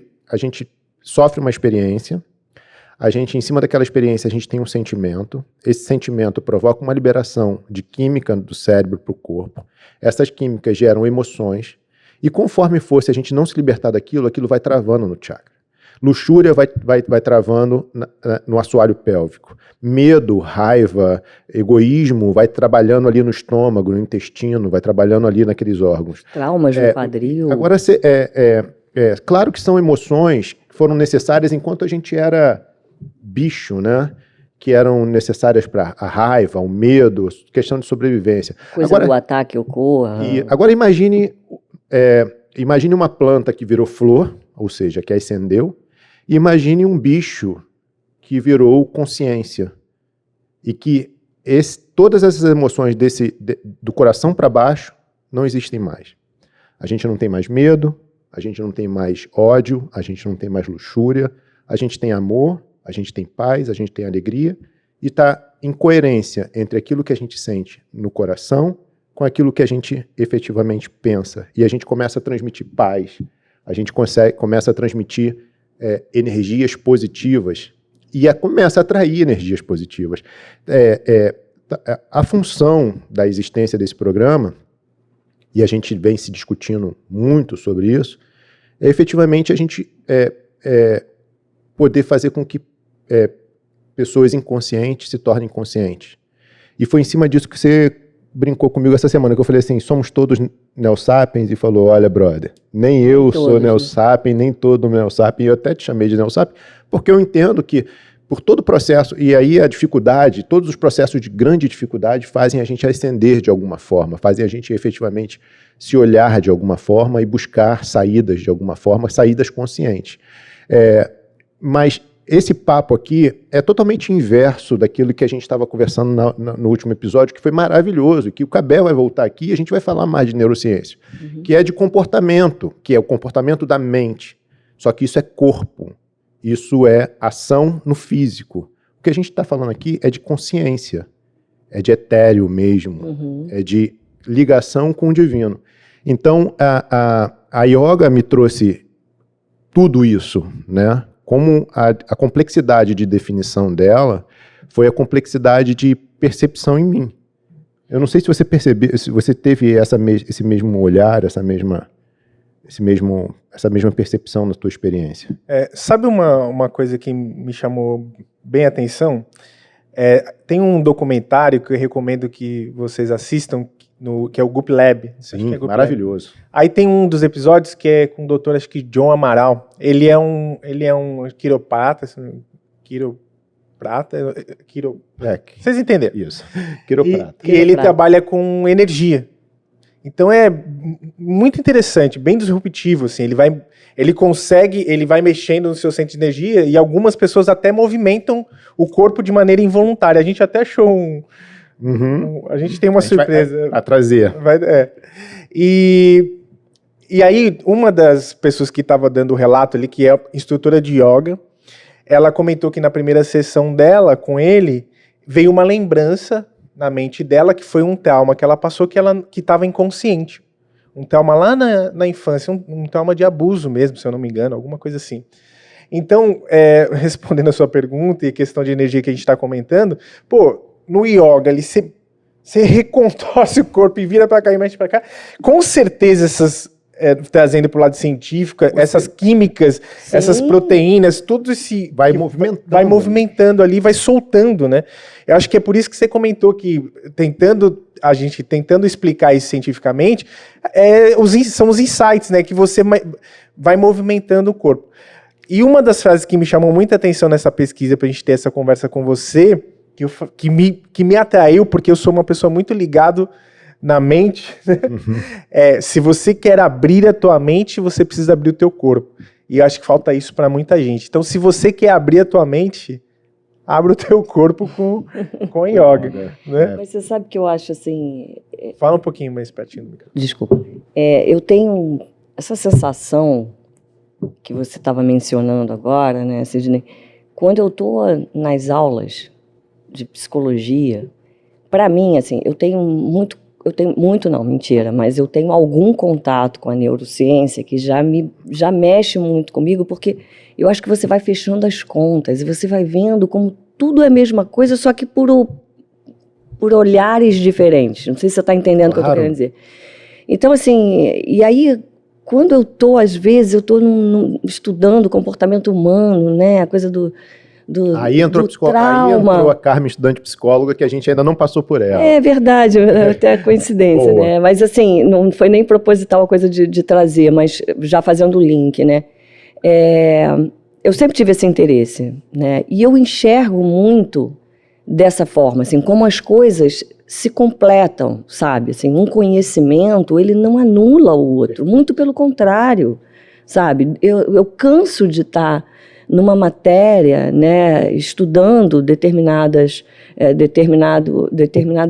sofre uma experiência, em cima daquela experiência, a gente tem um sentimento, esse sentimento provoca uma liberação de química do cérebro para o corpo, essas químicas geram emoções, e conforme se a gente não se libertar daquilo, aquilo vai travando no chakra. Luxúria vai travando no assoalho pélvico. Medo, raiva, egoísmo vai trabalhando ali no estômago, no intestino, vai trabalhando ali naqueles órgãos. Traumas no quadril. Agora, claro que são emoções que foram necessárias enquanto a gente era bicho, né? Que eram necessárias para a raiva, o medo, questão de sobrevivência. Coisa do ataque ocorra. Agora imagine uma planta que virou flor, ou seja, que ascendeu, e imagine um bicho que virou consciência. E que todas essas emoções do coração para baixo não existem mais. A gente não tem mais medo, a gente não tem mais ódio, a gente não tem mais luxúria, a gente tem amor, a gente tem paz, a gente tem alegria, e está em coerência entre aquilo que a gente sente no coração com aquilo que a gente efetivamente pensa. E a gente começa a transmitir paz, a gente começa a transmitir energias positivas e começa a atrair energias positivas. A função da existência desse programa, e a gente vem se discutindo muito sobre isso, é efetivamente a gente poder fazer com que pessoas inconscientes se tornem conscientes. E foi em cima disso que você brincou comigo essa semana, que eu falei assim, somos todos neosapiens, e falou, olha, brother, nem eu sou neosapien, nem todo neosapien, eu até te chamei de neosapien, porque eu entendo que por todo o processo, e aí a dificuldade, todos os processos de grande dificuldade fazem a gente ascender de alguma forma, fazem a gente efetivamente se olhar de alguma forma e buscar saídas de alguma forma, saídas conscientes. Mas esse papo aqui é totalmente inverso daquilo que a gente estava conversando no último episódio, que foi maravilhoso, que o Cabé vai voltar aqui e a gente vai falar mais de neurociência, que é de comportamento, que é o comportamento da mente. Só que isso é corpo, isso é ação no físico. O que a gente está falando aqui é de consciência, é de etéreo mesmo, é de ligação com o divino. Então, a yoga me trouxe tudo isso, né? Como a complexidade de definição dela foi a complexidade de percepção em mim. Eu não sei se você percebeu, se você teve esse mesmo olhar, essa mesma percepção na tua experiência. Sabe uma coisa que me chamou bem a atenção? Tem um documentário que eu recomendo que vocês assistam, que é o Goop Lab. Sim, maravilhoso. Lab. Aí tem um dos episódios que é com o doutor, acho que John Amaral. Ele é um quiropata, vocês entenderam? Isso, quiroprata. E ele trabalha com energia. Então é muito interessante, bem disruptivo, assim. Ele vai mexendo no seu centro de energia e algumas pessoas até movimentam o corpo de maneira involuntária. A gente até achou a gente tem uma surpresa a trazer. E aí, uma das pessoas que estava dando o relato ali, que é instrutora de yoga, ela comentou que na primeira sessão dela com ele, veio uma lembrança na mente dela, que foi um trauma que ela passou, que estava inconsciente. Um trauma lá na infância, um trauma de abuso mesmo, se eu não me engano, alguma coisa assim. Então, respondendo a sua pergunta e questão de energia que a gente está comentando, no yoga, você recontorce o corpo e vira para cá e mexe para cá. Com certeza, trazendo para o lado científico, essas químicas, essas proteínas, tudo esse... Vai movimentando ali, vai soltando, né? Eu acho que é por isso que você comentou que, a gente tentando explicar isso cientificamente, são os insights, né? Que você vai movimentando o corpo. E uma das frases que me chamou muita atenção nessa pesquisa, para a gente ter essa conversa com você, que me atraiu, porque eu sou uma pessoa muito ligado na mente, né? Se você quer abrir a tua mente, você precisa abrir o teu corpo. E eu acho que falta isso para muita gente. Então, se você quer abrir a tua mente, abre o teu corpo com a yoga, né? Mas você sabe que eu acho assim... Fala um pouquinho mais pertinho do microfone. Desculpa. Eu tenho essa sensação que você estava mencionando agora, né, Sidney? Quando eu estou nas aulas de psicologia, para mim, assim, eu tenho muito não, mentira, mas eu tenho algum contato com a neurociência que já mexe muito comigo, porque eu acho que você vai fechando as contas e você vai vendo como tudo é a mesma coisa, só que por olhares diferentes. Não sei se você está entendendo o que eu estou querendo dizer. Então, assim, e aí, quando eu estou, às vezes, eu estou estudando comportamento humano, né, a coisa do Aí entrou a Carmen, estudante psicóloga, que a gente ainda não passou por ela. É verdade, até coincidência, né? Mas assim, não foi nem proposital a coisa de trazer, mas já fazendo o link, né? Eu sempre tive esse interesse, né? E eu enxergo muito dessa forma, assim, como as coisas se completam, sabe? Assim, um conhecimento, ele não anula o outro, muito pelo contrário, sabe? Eu canso de estar numa matéria, né, estudando determinada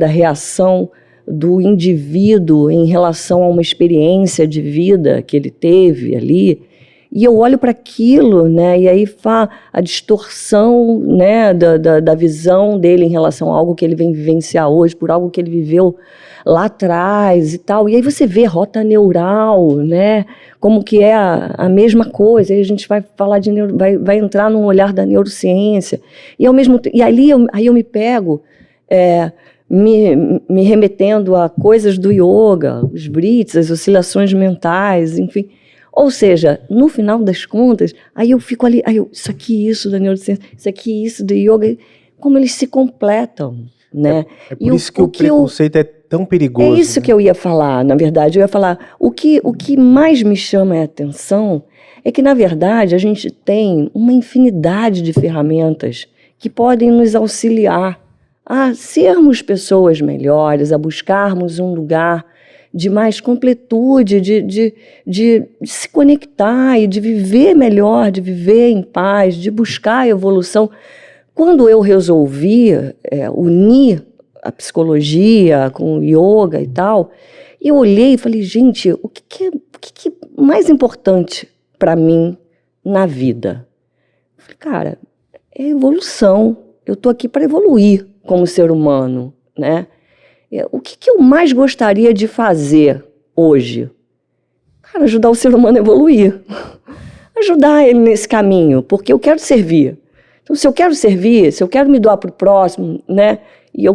reação do indivíduo em relação a uma experiência de vida que ele teve ali, e eu olho para aquilo, né, e aí a distorção, né, da visão dele em relação a algo que ele vem vivenciar hoje, por algo que ele viveu lá atrás e tal, e aí você vê rota neural, né, como que é a mesma coisa, aí a gente vai falar vai entrar num olhar da neurociência, e aí eu me pego me remetendo a coisas do yoga, os brits, as oscilações mentais, enfim. Ou seja, no final das contas, aí eu fico ali, isso aqui, isso da neurociência, isso aqui, isso do yoga, como eles se completam, né? É por isso que o preconceito é tão perigoso. É isso, né? Que eu ia falar, na verdade. Eu ia falar, o que mais me chama a atenção é que, na verdade, a gente tem uma infinidade de ferramentas que podem nos auxiliar a sermos pessoas melhores, a buscarmos um lugar de mais completude, de se conectar e de viver melhor, de viver em paz, de buscar a evolução. Quando eu resolvi unir a psicologia com o yoga e tal, eu olhei e falei, gente, o que é mais importante para mim na vida? Eu falei, cara, é evolução. Eu estou aqui para evoluir como ser humano, né? O que eu mais gostaria de fazer hoje? Cara, ajudar o ser humano a evoluir. Ajudar ele nesse caminho, porque eu quero servir. Então, se eu quero servir, se eu quero me doar para o próximo, né? E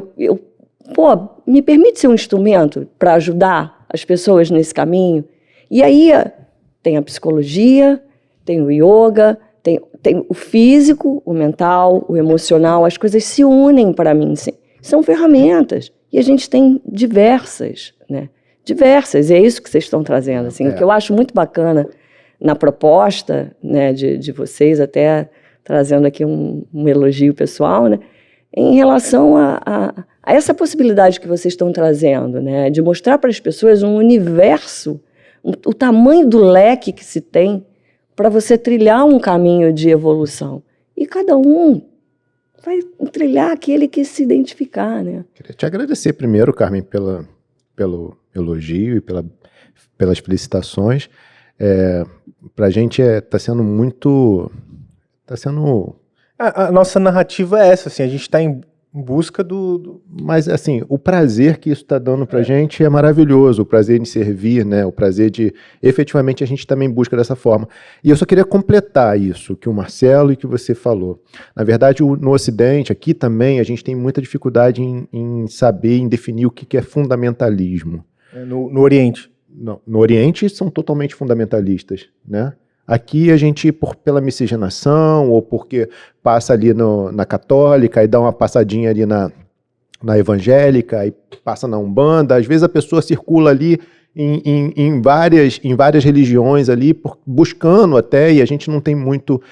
me permite ser um instrumento para ajudar as pessoas nesse caminho. E aí tem a psicologia, tem o yoga, tem o físico, o mental, o emocional, as coisas se unem para mim, sim. São ferramentas. E a gente tem diversas, né? Diversas, e é isso que vocês estão trazendo. Assim, o que eu acho muito bacana na proposta, né, de vocês, até trazendo aqui um elogio pessoal, né, em relação a essa possibilidade que vocês estão trazendo, né, de mostrar para as pessoas um universo, o tamanho do leque que se tem para você trilhar um caminho de evolução. E cada um vai trilhar aquele que se identificar, né? Queria te agradecer primeiro, Carmen, pelo elogio e pelas felicitações. Para a gente está sendo muito... A nossa narrativa é essa, assim, a gente está em busca do... Mas, assim, o prazer que isso está dando para a gente é maravilhoso, o prazer de servir, né? O prazer de... Efetivamente, a gente também busca dessa forma. E eu só queria completar isso, que o Marcelo e que você falou. Na verdade, no Ocidente, aqui também, a gente tem muita dificuldade em saber, em definir o que é fundamentalismo. No Oriente. Não, no Oriente são totalmente fundamentalistas, né? Aqui a gente, pela miscigenação, ou porque passa ali na católica e dá uma passadinha ali na evangélica e passa na Umbanda, às vezes a pessoa circula ali em várias religiões ali, buscando até, e a gente não tem muito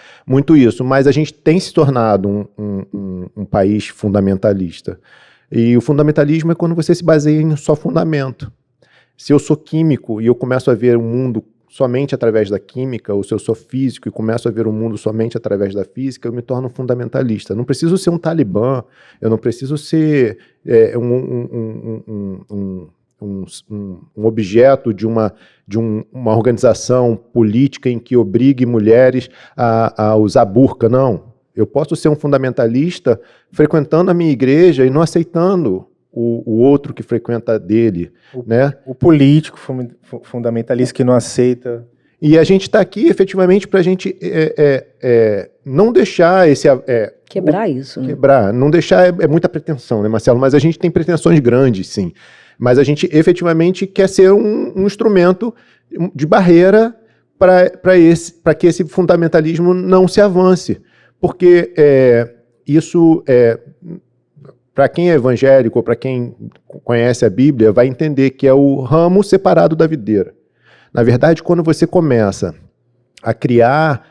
isso, mas a gente tem se tornado um país fundamentalista. E o fundamentalismo é quando você se baseia em só fundamento. Se eu sou químico e eu começo a ver o mundo somente através da química, ou se eu sou físico e começo a ver o mundo somente através da física, eu me torno fundamentalista. Eu não preciso ser um talibã, eu não preciso ser um objeto de uma organização política em que obrigue mulheres a usar burca, não. Eu posso ser um fundamentalista frequentando a minha igreja e não aceitando o outro que frequenta dele, né? O político fundamentalista que não aceita. E a gente está aqui efetivamente para a gente não deixar esse... Quebrar isso, né? Quebrar, não deixar é muita pretensão, né, Marcelo? Mas a gente tem pretensões grandes, sim. Mas a gente efetivamente quer ser um instrumento de barreira para que esse fundamentalismo não se avance. Porque isso, para quem é evangélico, ou para quem conhece a Bíblia, vai entender que é o ramo separado da videira. Na verdade, quando você começa a criar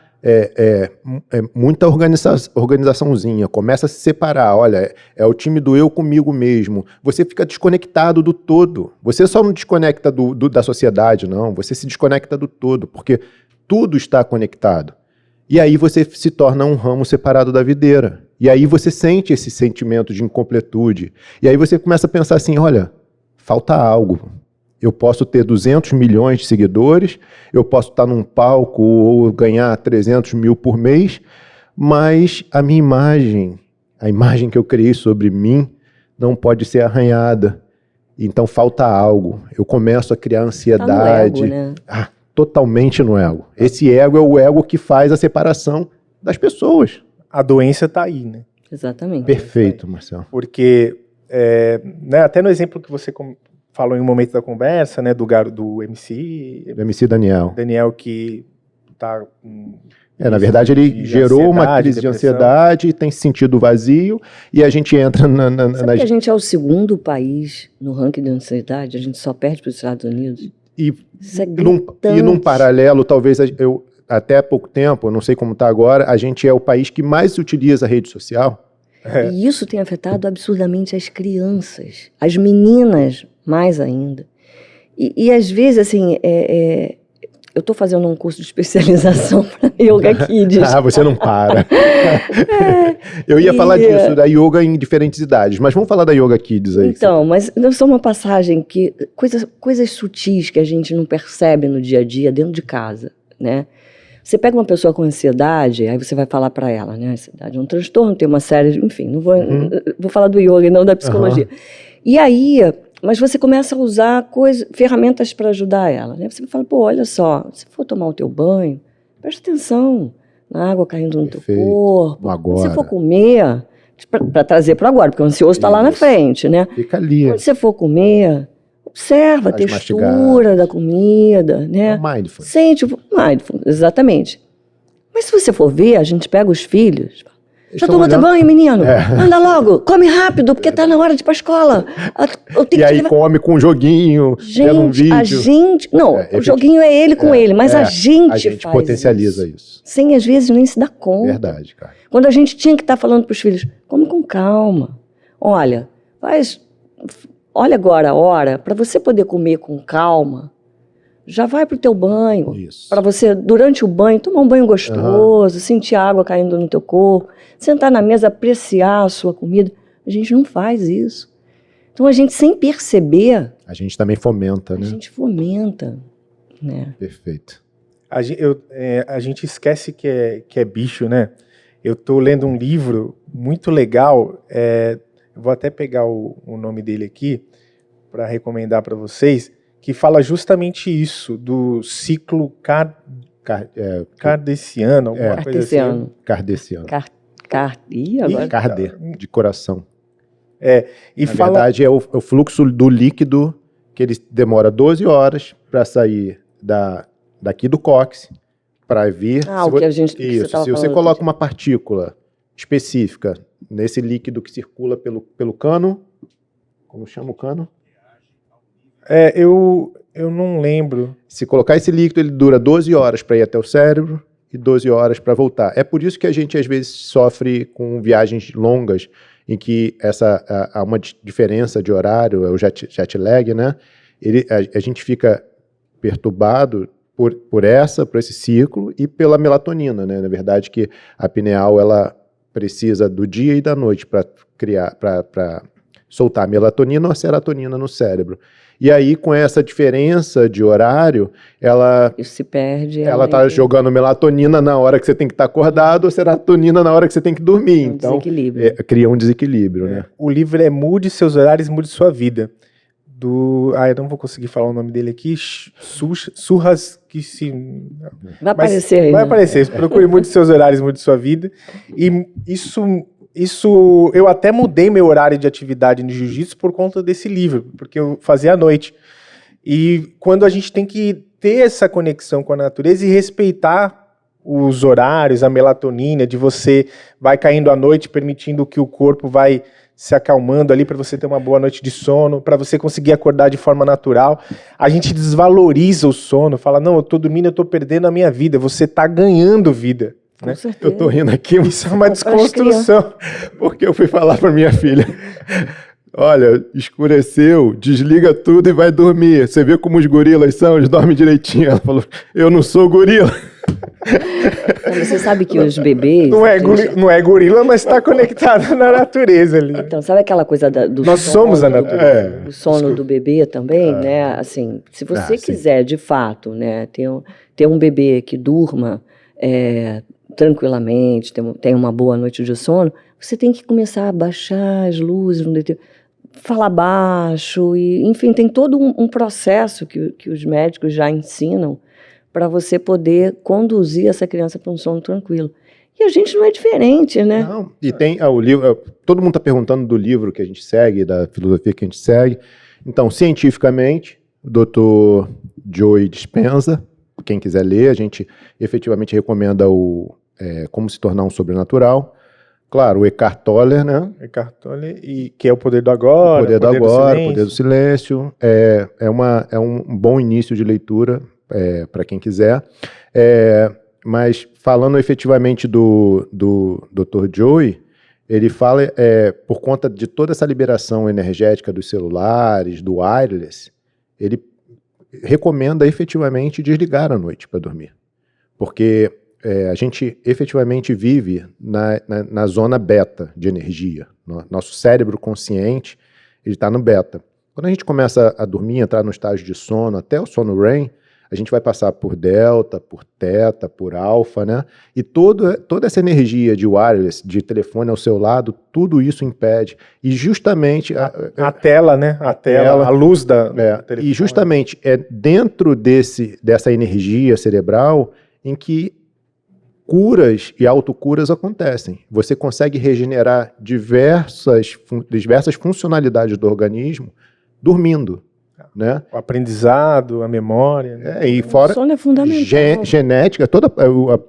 muita organizaçãozinha, começa a se separar, olha, é o time do eu comigo mesmo, você fica desconectado do todo. Você só não desconecta da sociedade, não, você se desconecta do todo, porque tudo está conectado. E aí você se torna um ramo separado da videira. E aí você sente esse sentimento de incompletude. E aí você começa a pensar assim, olha, falta algo. Eu posso ter 200 milhões de seguidores, eu posso estar num palco ou ganhar 300 mil por mês, mas a minha imagem, a imagem que eu criei sobre mim, não pode ser arranhada. Então falta algo. Eu começo a criar ansiedade. Tá no ego, né? Totalmente no ego. Esse ego é o ego que faz a separação das pessoas. A doença está aí, né? Exatamente. Perfeito, Marcelo. Porque, né, até no exemplo que você falou em um momento da conversa, né, do MC... Do MC Daniel. Daniel que está... na verdade, ele gerou uma crise de ansiedade, tem sentido vazio, e a gente entra Sabe que a gente é o segundo país no ranking de ansiedade? A gente só perde para os Estados Unidos. E gritante. num paralelo, talvez até há pouco tempo, eu não sei como está agora, a gente é o país que mais utiliza a rede social. E isso tem afetado absurdamente as crianças, as meninas mais ainda. E às vezes, assim, eu estou fazendo um curso de especialização para Yoga Kids. Você não para. Eu ia falar disso, da yoga em diferentes idades, mas vamos falar da Yoga Kids aí. Então, mas não só uma passagem que... Coisas sutis que a gente não percebe no dia a dia, dentro de casa, né? Você pega uma pessoa com ansiedade, aí você vai falar para ela, né? Ansiedade é um transtorno, tem uma série de... Enfim, não vou, vou falar do yoga e não da psicologia. E aí... Mas você começa a usar ferramentas para ajudar ela, né? Você vai falar, pô, olha só, se for tomar o teu banho, presta atenção na água caindo no teu corpo. Agora. Se for comer, para trazer para agora, porque o ansioso está lá na frente, né? Fica ali. Quando você for comer, observa a textura da comida, né? Mindfulness. Sente o mindfulness, exatamente. Mas se você for ver, a gente pega os filhos... Já tomou teu banho, menino? Anda logo, come rápido, porque tá na hora de ir pra escola. E aí come com um joguinho, pega um vídeo. A gente... Não, o joguinho é ele com ele, mas a gente faz potencializa isso. Sem, às vezes, nem se dar conta. Verdade, cara. Quando a gente tinha que estar falando pros filhos, come com calma. Olha, olha agora a hora, para você poder comer com calma, já vai pro teu banho. Para você, durante o banho, tomar um banho gostoso, sentir a água caindo no teu corpo, sentar na mesa, apreciar a sua comida. A gente não faz isso. Então, a gente, sem perceber... A gente também fomenta, né? A gente fomenta, né? Perfeito. A gente esquece que é bicho, né? Eu tô lendo um livro muito legal, eu vou até pegar o nome dele aqui, para recomendar para vocês, que fala justamente isso, do ciclo kardeciano, alguma coisa assim. Kardeciano. Agora... de coração. E Na verdade, é o fluxo do líquido que ele demora 12 horas para sair daqui do cóccix para vir... o que a gente... Isso, se você coloca uma partícula específica nesse líquido que circula pelo cano, como chama o cano? Eu não lembro. Se colocar esse líquido, ele dura 12 horas para ir até o cérebro e 12 horas para voltar. É por isso que a gente, às vezes, sofre com viagens longas, em que há uma diferença de horário, é o jet lag, né? A gente fica perturbado por esse ciclo e pela melatonina, né? Na verdade, que a pineal ela precisa do dia e da noite para soltar melatonina ou serotonina no cérebro. E aí, com essa diferença de horário, Isso se perde. Ela está jogando melatonina na hora que você tem que estar acordado ou serotonina na hora que você tem que dormir. Então, cria um desequilíbrio, né? O livro é Mude Seus Horários, Mude Sua Vida. Eu não vou conseguir falar o nome dele aqui. Surras que se... Vai aparecer aí. Vai aparecer. Procure Mude Seus Horários, Mude Sua Vida. E isso, eu até mudei meu horário de atividade no jiu-jitsu por conta desse livro, porque eu fazia à noite. E quando a gente tem que ter essa conexão com a natureza e respeitar os horários, a melatonina, de você vai caindo à noite, permitindo que o corpo vai se acalmando ali para você ter uma boa noite de sono, para você conseguir acordar de forma natural. A gente desvaloriza o sono, fala, não, eu tô dormindo, eu tô perdendo a minha vida. Você tá ganhando vida. Com né? certeza. Eu tô rindo aqui, Isso é uma desconstrução. Porque eu fui falar pra minha filha, olha, escureceu, desliga tudo e vai dormir. Você vê como os gorilas são, eles dormem direitinho. Ela falou, eu não sou gorila. Você sabe que os bebês... Não é gorila, mas está conectado na natureza ali. Então, sabe aquela coisa do Nós somos a natureza. O sono do bebê também, né? Assim, se você quiser, de fato, né, ter um bebê que durma tranquilamente, tenha uma boa noite de sono, você tem que começar a baixar as luzes, falar baixo, e, enfim, tem todo um processo que os médicos já ensinam para você poder conduzir essa criança para um sono tranquilo. E a gente não é diferente, né? Não, e tem o livro, todo mundo está perguntando do livro que a gente segue, da filosofia que a gente segue. Então, cientificamente, o Dr. Joe Dispenza, quem quiser ler, a gente efetivamente recomenda Como se tornar um sobrenatural. Claro, o Eckhart Tolle, né? Eckhart Tolle, que é o poder do agora, o poder do silêncio. É um bom início de leitura para quem quiser. Mas falando efetivamente do Dr. Joe, ele fala, por conta de toda essa liberação energética dos celulares, do wireless, ele recomenda efetivamente desligar à noite para dormir. Porque a gente efetivamente vive na zona beta de energia. Nosso cérebro consciente está no beta. Quando a gente começa a dormir, entrar no estágio de sono, até o sono REM, a gente vai passar por delta, por teta, por alfa, né? E toda essa energia de wireless, de telefone ao seu lado, tudo isso impede. E justamente... A tela, né? A tela, a luz do telefone. E justamente é dentro dessa energia cerebral em que curas e autocuras acontecem. Você consegue regenerar diversas funcionalidades do organismo dormindo. Né? O aprendizado, a memória. Né? E fora o sono é fundamental. Genética,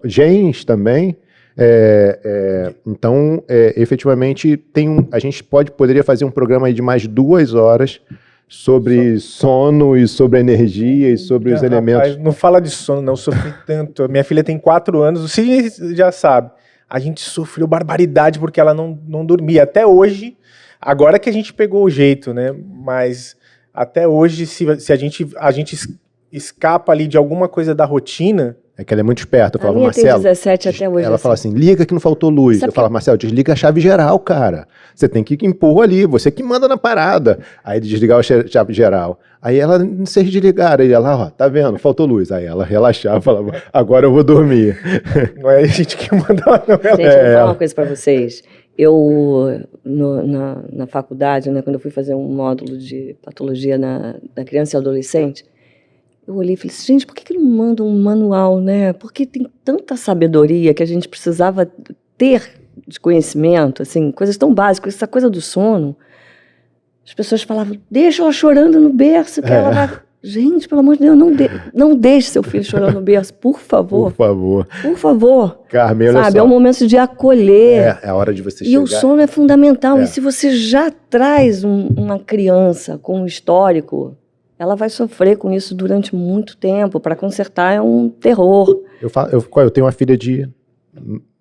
genes também. Então, efetivamente, a gente poderia fazer um programa aí de mais 2 horas sobre sono e sobre energia e sobre os elementos. Rapaz, não fala de sono, não. Eu sofri tanto. Minha filha tem 4 anos, o Sidney já sabe. A gente sofreu barbaridade porque ela não dormia. Até hoje, agora que a gente pegou o jeito, né? Mas até hoje, se a gente escapa ali de alguma coisa da rotina... É que ela é muito esperta. Eu falava, Marcelo... Marcelo... tem 17 até hoje. Ela fala assim, liga que não faltou luz. Eu falava, Marcelo, desliga a chave geral, cara. Você tem que impor ali, você que manda na parada. Aí ele desligava a chave geral. Aí ela, vocês desligaram. Aí ela, ó, tá vendo, faltou luz. Aí ela relaxava, falava, agora eu vou dormir. Não é a gente que manda, não. Gente, eu vou falar uma coisa pra vocês. Eu, na faculdade, né, quando eu fui fazer um módulo de patologia na criança e adolescente, eu olhei e falei assim, gente, por que não manda um manual, né? Porque tem tanta sabedoria que a gente precisava ter de conhecimento, assim, coisas tão básicas, essa coisa do sono. As pessoas falavam, deixa ela chorando no berço, que ela vai... Gente, pelo amor de Deus, não deixe seu filho chorando no berço, por favor. Por favor. Por favor. Carmen, olha sabe, só. É um momento de acolher. É a hora de você chegar. E o sono é fundamental. E se você já traz uma criança com um histórico, ela vai sofrer com isso durante muito tempo. Para consertar é um terror. Eu tenho uma filha de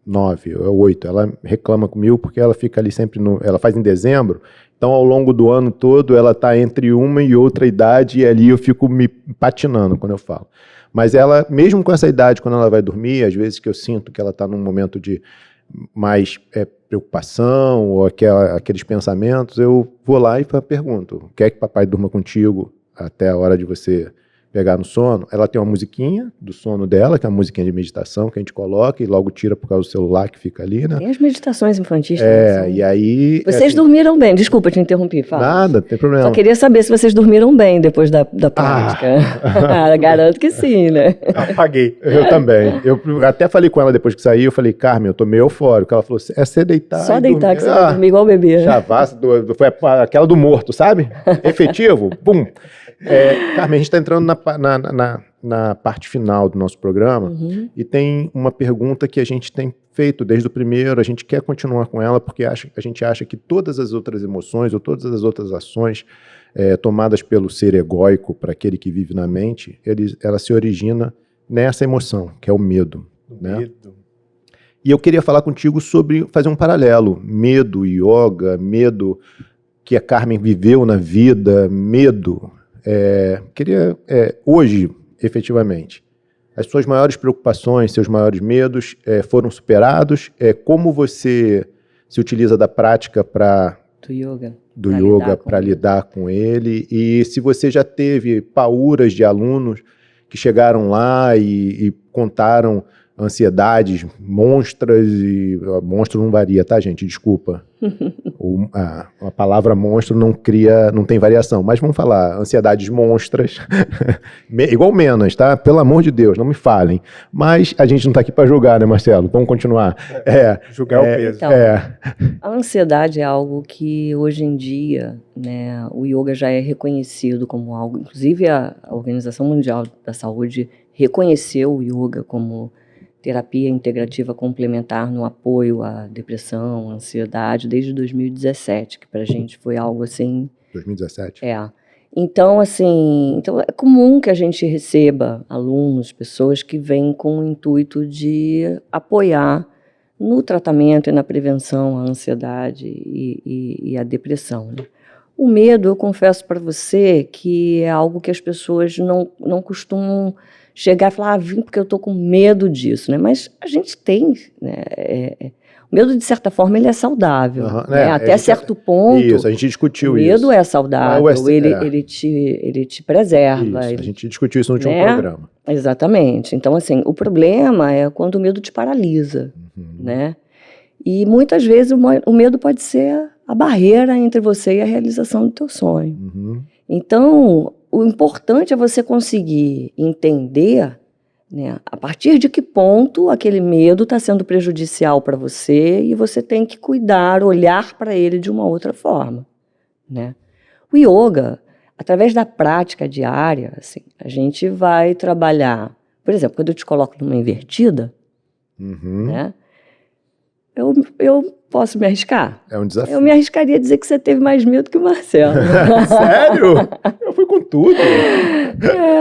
9 ou 8. Ela reclama comigo porque ela fica ali sempre ela faz em dezembro. Então, ao longo do ano todo, ela está entre uma e outra idade e ali eu fico me patinando quando eu falo. Mas ela, mesmo com essa idade, quando ela vai dormir, às vezes que eu sinto que ela está num momento de mais preocupação ou aqueles pensamentos, eu vou lá e pergunto, quer que papai durma contigo até a hora de você pegar no sono? Ela tem uma musiquinha do sono dela, que é uma musiquinha de meditação que a gente coloca e logo tira por causa do celular que fica ali, né? Tem as meditações infantis também. E aí... Vocês assim, dormiram bem? Desculpa te interromper, fala. Nada, não tem problema. Só queria saber se vocês dormiram bem depois da prática. Garanto que sim, né? Apaguei. Eu também. Eu até falei com ela depois que saí, eu falei, Carmen, eu tô meio eufórico. Ela falou, é você deitar Só e deitar dormir. que você vai dormir igual o bebê. Né? Chavasca, foi aquela do morto, sabe? Efetivo, pum. Carmen, a gente está entrando na parte final do nosso programa e tem uma pergunta que a gente tem feito desde o primeiro, a gente quer continuar com ela porque a gente acha que todas as outras emoções ou todas as outras ações tomadas pelo ser egóico para aquele que vive na mente, ela se origina nessa emoção, que é o medo. Né? Medo. E eu queria falar contigo sobre fazer um paralelo, medo, yoga, medo que a Carmen viveu na vida, medo. Hoje, efetivamente, as suas maiores preocupações, seus maiores medos foram superados? Como você se utiliza da prática do yoga para lidar com ele? E se você já teve pauras de alunos que chegaram lá e contaram ansiedades monstras, e monstro não varia, tá, gente? Desculpa. A palavra monstro não tem variação, mas vamos falar, ansiedades monstras, igual menos, tá? Pelo amor de Deus, não me falem. Mas a gente não tá aqui para julgar, né, Marcelo? Vamos continuar. Julgar o peso. Então, a ansiedade é algo que hoje em dia, né, o yoga já é reconhecido como algo, inclusive a Organização Mundial da Saúde reconheceu o yoga como terapia integrativa complementar no apoio à depressão, à ansiedade, desde 2017, que para a gente foi algo assim... 2017? Então, assim, é comum que a gente receba alunos, pessoas que vêm com o intuito de apoiar no tratamento e na prevenção à ansiedade e à depressão. Né? O medo, eu confesso para você, que é algo que as pessoas não costumam chegar e falar, vim porque eu estou com medo disso, né? Mas a gente tem, né? O medo, de certa forma, ele é saudável, né? Até certo ponto. Isso, a gente discutiu isso. O medo é saudável, ele te preserva. Isso, a gente discutiu isso no último programa. Exatamente. Então, assim, o problema é quando o medo te paralisa, né? E muitas vezes o medo pode ser a barreira entre você e a realização do teu sonho. Então, o importante é você conseguir entender, né, a partir de que ponto aquele medo está sendo prejudicial para você e você tem que cuidar, olhar para ele de uma outra forma. Né? O yoga, através da prática diária, assim, a gente vai trabalhar, por exemplo, quando eu te coloco numa invertida, né, eu posso me arriscar? É um desafio. Eu me arriscaria a dizer que você teve mais medo que o Marcelo. Sério? Eu fui com tudo.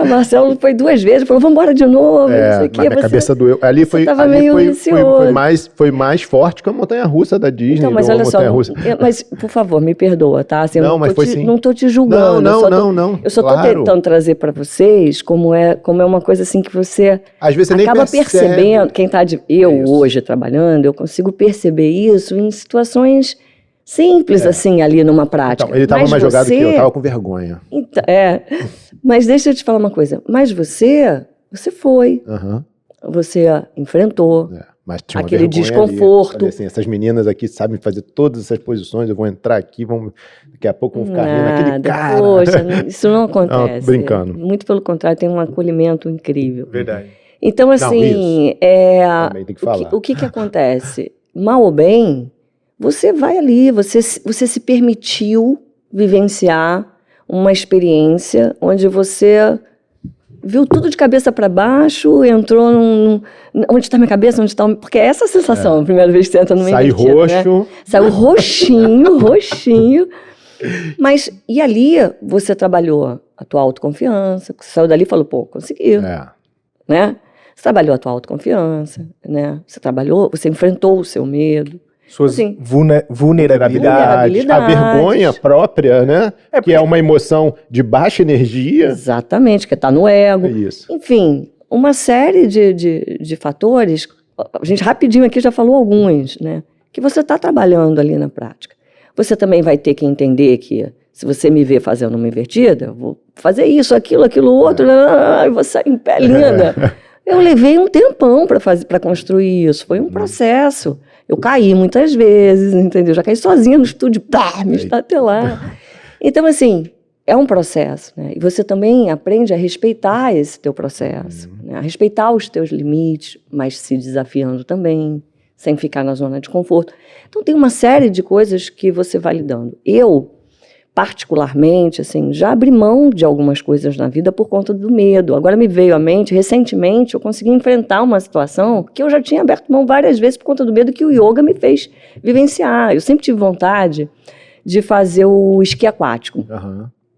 O Marcelo foi 2 vezes, falou, vamos embora de novo. Não sei o quê. Mas minha cabeça doeu. Ali foi mais forte que a montanha-russa da Disney. Então, mas olha só, mas por favor, me perdoa, tá? Assim, não, mas foi sim. Não tô te julgando. Não. Eu só tô tentando trazer para vocês como é uma coisa assim que você às vezes você acaba nem percebendo. Quem tá hoje trabalhando, eu consigo perceber isso em situações simples, assim, ali numa prática. Então, ele estava mais jogado que eu, estava com vergonha. Então, mas deixa eu te falar uma coisa. Mas você foi. Você enfrentou mas tinha uma aquele desconforto. Falei assim, essas meninas aqui sabem fazer todas essas posições, eu vou entrar aqui, daqui a pouco vão ficar rindo aquele cara. Poxa, isso não acontece. Não, brincando. Muito pelo contrário, tem um acolhimento incrível. Verdade. Então, assim, também tem que falar. O que acontece? Mal ou bem, você vai ali, você se permitiu vivenciar uma experiência onde você viu tudo de cabeça para baixo, entrou onde está minha cabeça, onde está... Porque é essa a sensação, a primeira vez que você entra numa invertida, roxo. Né? Saiu roxinho. Mas, e ali você trabalhou a tua autoconfiança, você saiu dali e falou, pô, consegui. Né? Você trabalhou a tua autoconfiança, né? Você enfrentou o seu medo. Suas assim, vulnerabilidades. A vergonha própria, né? Que é uma emoção de baixa energia. Exatamente, que está no ego. É isso. Enfim, uma série de fatores, a gente rapidinho aqui já falou alguns, né? Que você está trabalhando ali na prática. Você também vai ter que entender que, se você me vê fazendo uma invertida, eu vou fazer isso, aquilo outro, e vou sair em pé linda. Eu levei um tempão para construir isso, foi um processo. Eu caí muitas vezes, entendeu? Já caí sozinha no estúdio, me estatelar. Então, assim, é um processo, né? E você também aprende a respeitar esse teu processo, né? A respeitar os teus limites, mas se desafiando também, sem ficar na zona de conforto. Então, tem uma série de coisas que você vai lidando. Eu, particularmente, assim, já abri mão de algumas coisas na vida por conta do medo. Agora me veio à mente, recentemente, eu consegui enfrentar uma situação que eu já tinha aberto mão várias vezes por conta do medo que o yoga me fez vivenciar. Eu sempre tive vontade de fazer o esqui aquático,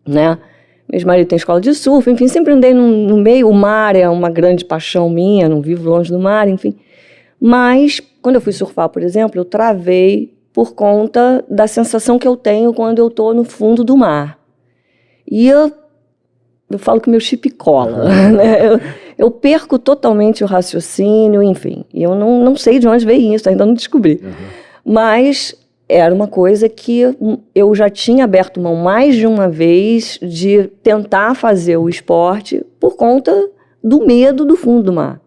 né? Meu marido tem escola de surf, enfim, sempre andei no meio. O mar é uma grande paixão minha, não vivo longe do mar, enfim. Mas, quando eu fui surfar, por exemplo, eu travei por conta da sensação que eu tenho quando eu estou no fundo do mar. E eu falo que meu chip cola, né? Eu perco totalmente o raciocínio, enfim. E eu não sei de onde veio isso, ainda não descobri. Mas era uma coisa que eu já tinha aberto mão mais de uma vez de tentar fazer o esporte por conta do medo do fundo do mar.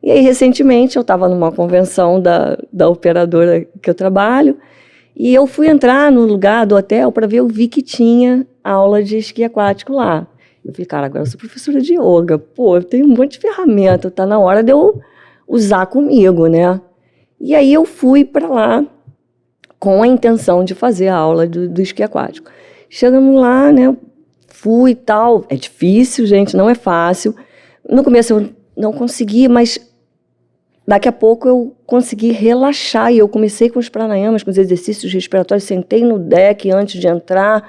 E aí, recentemente, eu estava numa convenção da operadora que eu trabalho, e eu fui entrar no lugar do hotel para ver, eu vi que tinha aula de esqui aquático lá. Eu falei, cara, agora eu sou professora de yoga, pô, eu tenho um monte de ferramenta, tá na hora de eu usar comigo, né? E aí eu fui para lá com a intenção de fazer a aula do esqui aquático. Chegamos lá, né, fui e tal, é difícil, gente, não é fácil. No começo eu não consegui, mas daqui a pouco eu consegui relaxar e eu comecei com os pranayamas, com os exercícios respiratórios, sentei no deck antes de entrar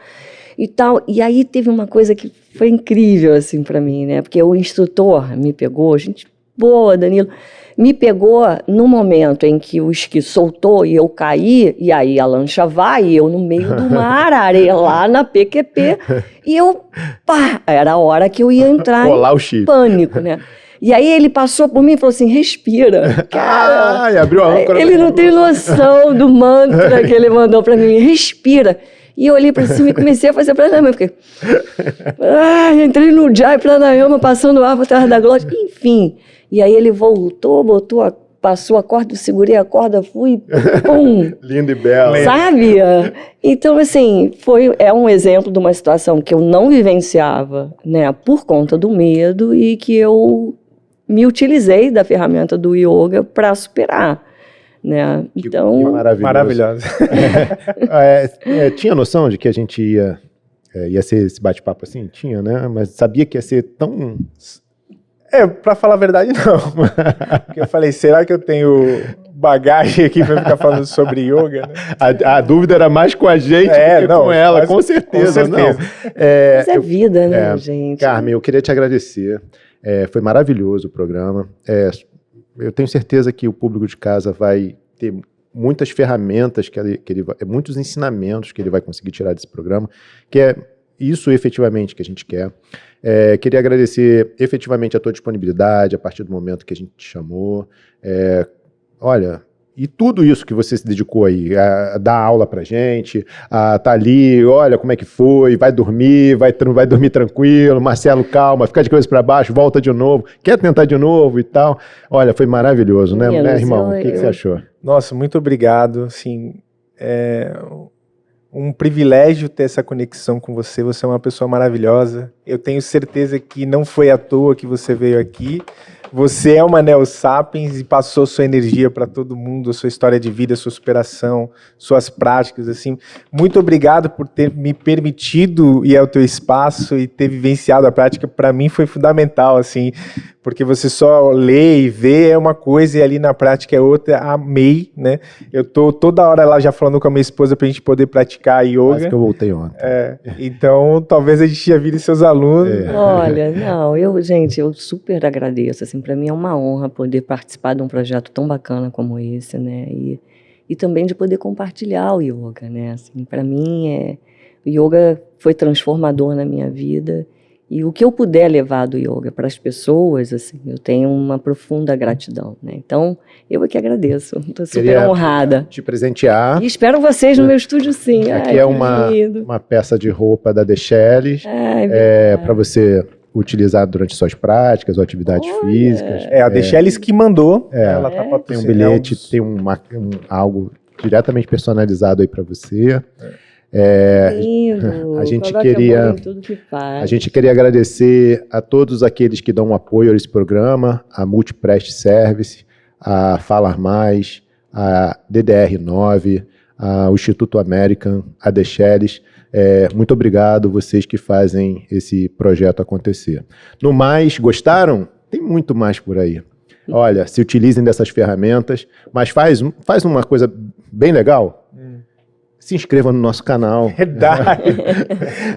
e tal. E aí teve uma coisa que foi incrível, assim, para mim, né? Porque o instrutor me pegou, gente boa, Danilo, me pegou no momento em que o esqui soltou e eu caí, e aí a lancha vai, e eu no meio do mar, a areia lá na PQP, e eu, era a hora que eu ia entrar em pânico, né? E aí ele passou por mim e falou assim, respira. Cara, abriu a âncora. Ele não tem noção do mantra que ele mandou pra mim, respira. E eu olhei pra cima e comecei a fazer pranayama. Eu fiquei, entrei no Jai Pranayama, passando ar por trás da glote, enfim. E aí ele voltou, passou a corda, eu segurei a corda, fui, pum. Lindo e belo. Sabe? Então, assim, é um exemplo de uma situação que eu não vivenciava, né, por conta do medo e que eu me utilizei da ferramenta do yoga para superar, né? Então, que maravilhoso. Tinha noção de que a gente ia ser esse bate-papo assim? Tinha, né? Mas sabia que ia ser tão... Pra falar a verdade, não. Porque eu falei, será que eu tenho bagagem aqui pra ficar falando sobre yoga, né? A dúvida era mais com a gente do que com ela, com certeza. Não. Mas é vida, né, gente? Carmen, eu queria te agradecer. Foi maravilhoso o programa. Eu tenho certeza que o público de casa vai ter muitas ferramentas, muitos ensinamentos que ele vai conseguir tirar desse programa, que é isso efetivamente que a gente quer. Queria agradecer efetivamente a tua disponibilidade a partir do momento que a gente te chamou. Olha, e tudo isso que você se dedicou aí, a dar aula pra gente, a tá ali, olha como é que foi, vai dormir, vai dormir tranquilo, Marcelo, calma, fica de cabeça para baixo, volta de novo, quer tentar de novo e tal. Olha, foi maravilhoso, né, irmão? O que você achou? Nossa, muito obrigado, assim, um privilégio ter essa conexão com você. Você é uma pessoa maravilhosa. Eu tenho certeza que não foi à toa que você veio aqui. Você é uma Neo Sapiens e passou sua energia para todo mundo, a sua história de vida, sua superação, suas práticas, assim. Muito obrigado por ter me permitido ir ao teu espaço e ter vivenciado a prática. Para mim foi fundamental, assim, porque você só lê e vê é uma coisa e ali na prática é outra. Amei, né? Eu tô toda hora lá já falando com a minha esposa pra gente poder praticar yoga. Quase que eu voltei ontem. Então, talvez a gente já vire seus alunos. Olha, não, eu super agradeço, assim, para mim é uma honra poder participar de um projeto tão bacana como esse, né? E também de poder compartilhar o yoga, né? Assim, para mim o yoga foi transformador na minha vida E o que eu puder levar do yoga para as pessoas, assim, eu tenho uma profunda gratidão, né? Então, eu é que agradeço. Estou super Queria honrada. te presentear. E espero vocês no meu estúdio, sim. Aqui Ai, é que lindo. uma peça de roupa da The Shelleys, Ai, para você utilizar durante suas práticas ou atividades físicas. A Deixeles que mandou. Ela tá Tem um patrocinando. bilhete, tem algo diretamente personalizado aí para você. lindo. a gente Coloque queria- amor em tudo que faz. A gente queria agradecer a todos aqueles que dão apoio a esse programa, a Multiprest Service, a Falar Mais, a DDR9, o Instituto American, a The Shelleys. Muito obrigado vocês que fazem esse projeto acontecer. No mais, gostaram? Tem muito mais por aí. Olha, se utilizem dessas ferramentas, mas faz uma coisa bem legal. Se inscreva no nosso canal. Verdade.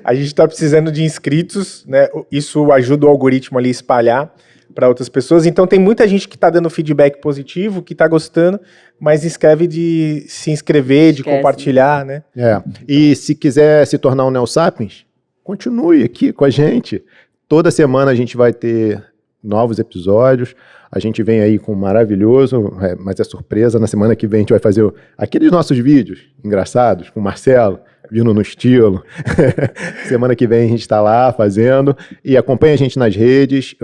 A gente está precisando de inscritos, né? Isso ajuda o algoritmo ali a espalhar para outras pessoas. Então tem muita gente que está dando feedback positivo, que está gostando, mas escreve de se inscrever, de Esquece. compartilhar, né? E se quiser se tornar um Neo Sapiens, continue aqui com a gente. Toda semana a gente vai ter novos episódios. A gente vem aí com um maravilhoso, mas é surpresa. Na semana que vem a gente vai fazer aqueles nossos vídeos engraçados com o Marcelo, vindo no estilo. Semana que vem a gente está lá fazendo. E acompanha a gente nas redes,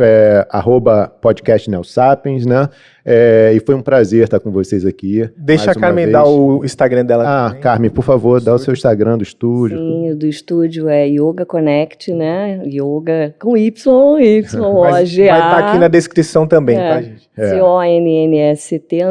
@podcastneosapiens, né? E foi um prazer estar com vocês aqui. Deixa mais a uma Carmen vez. dar o Instagram dela também. Carmen, por favor, dá o seu Instagram do estúdio. Sim, o do estúdio é Yoga Connect, né? Yoga com Y-O-G-A. Vai estar aqui na descrição também, tá, gente? CONNST_,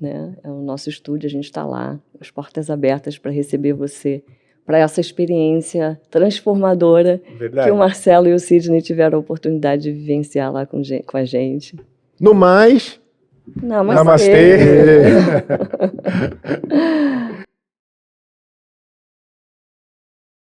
né? É o nosso estúdio, a gente está lá, as portas abertas para receber você, para essa experiência transformadora Verdade. que o Marcelo e o Sidney tiveram a oportunidade de vivenciar lá com a gente. No mais, Namastê.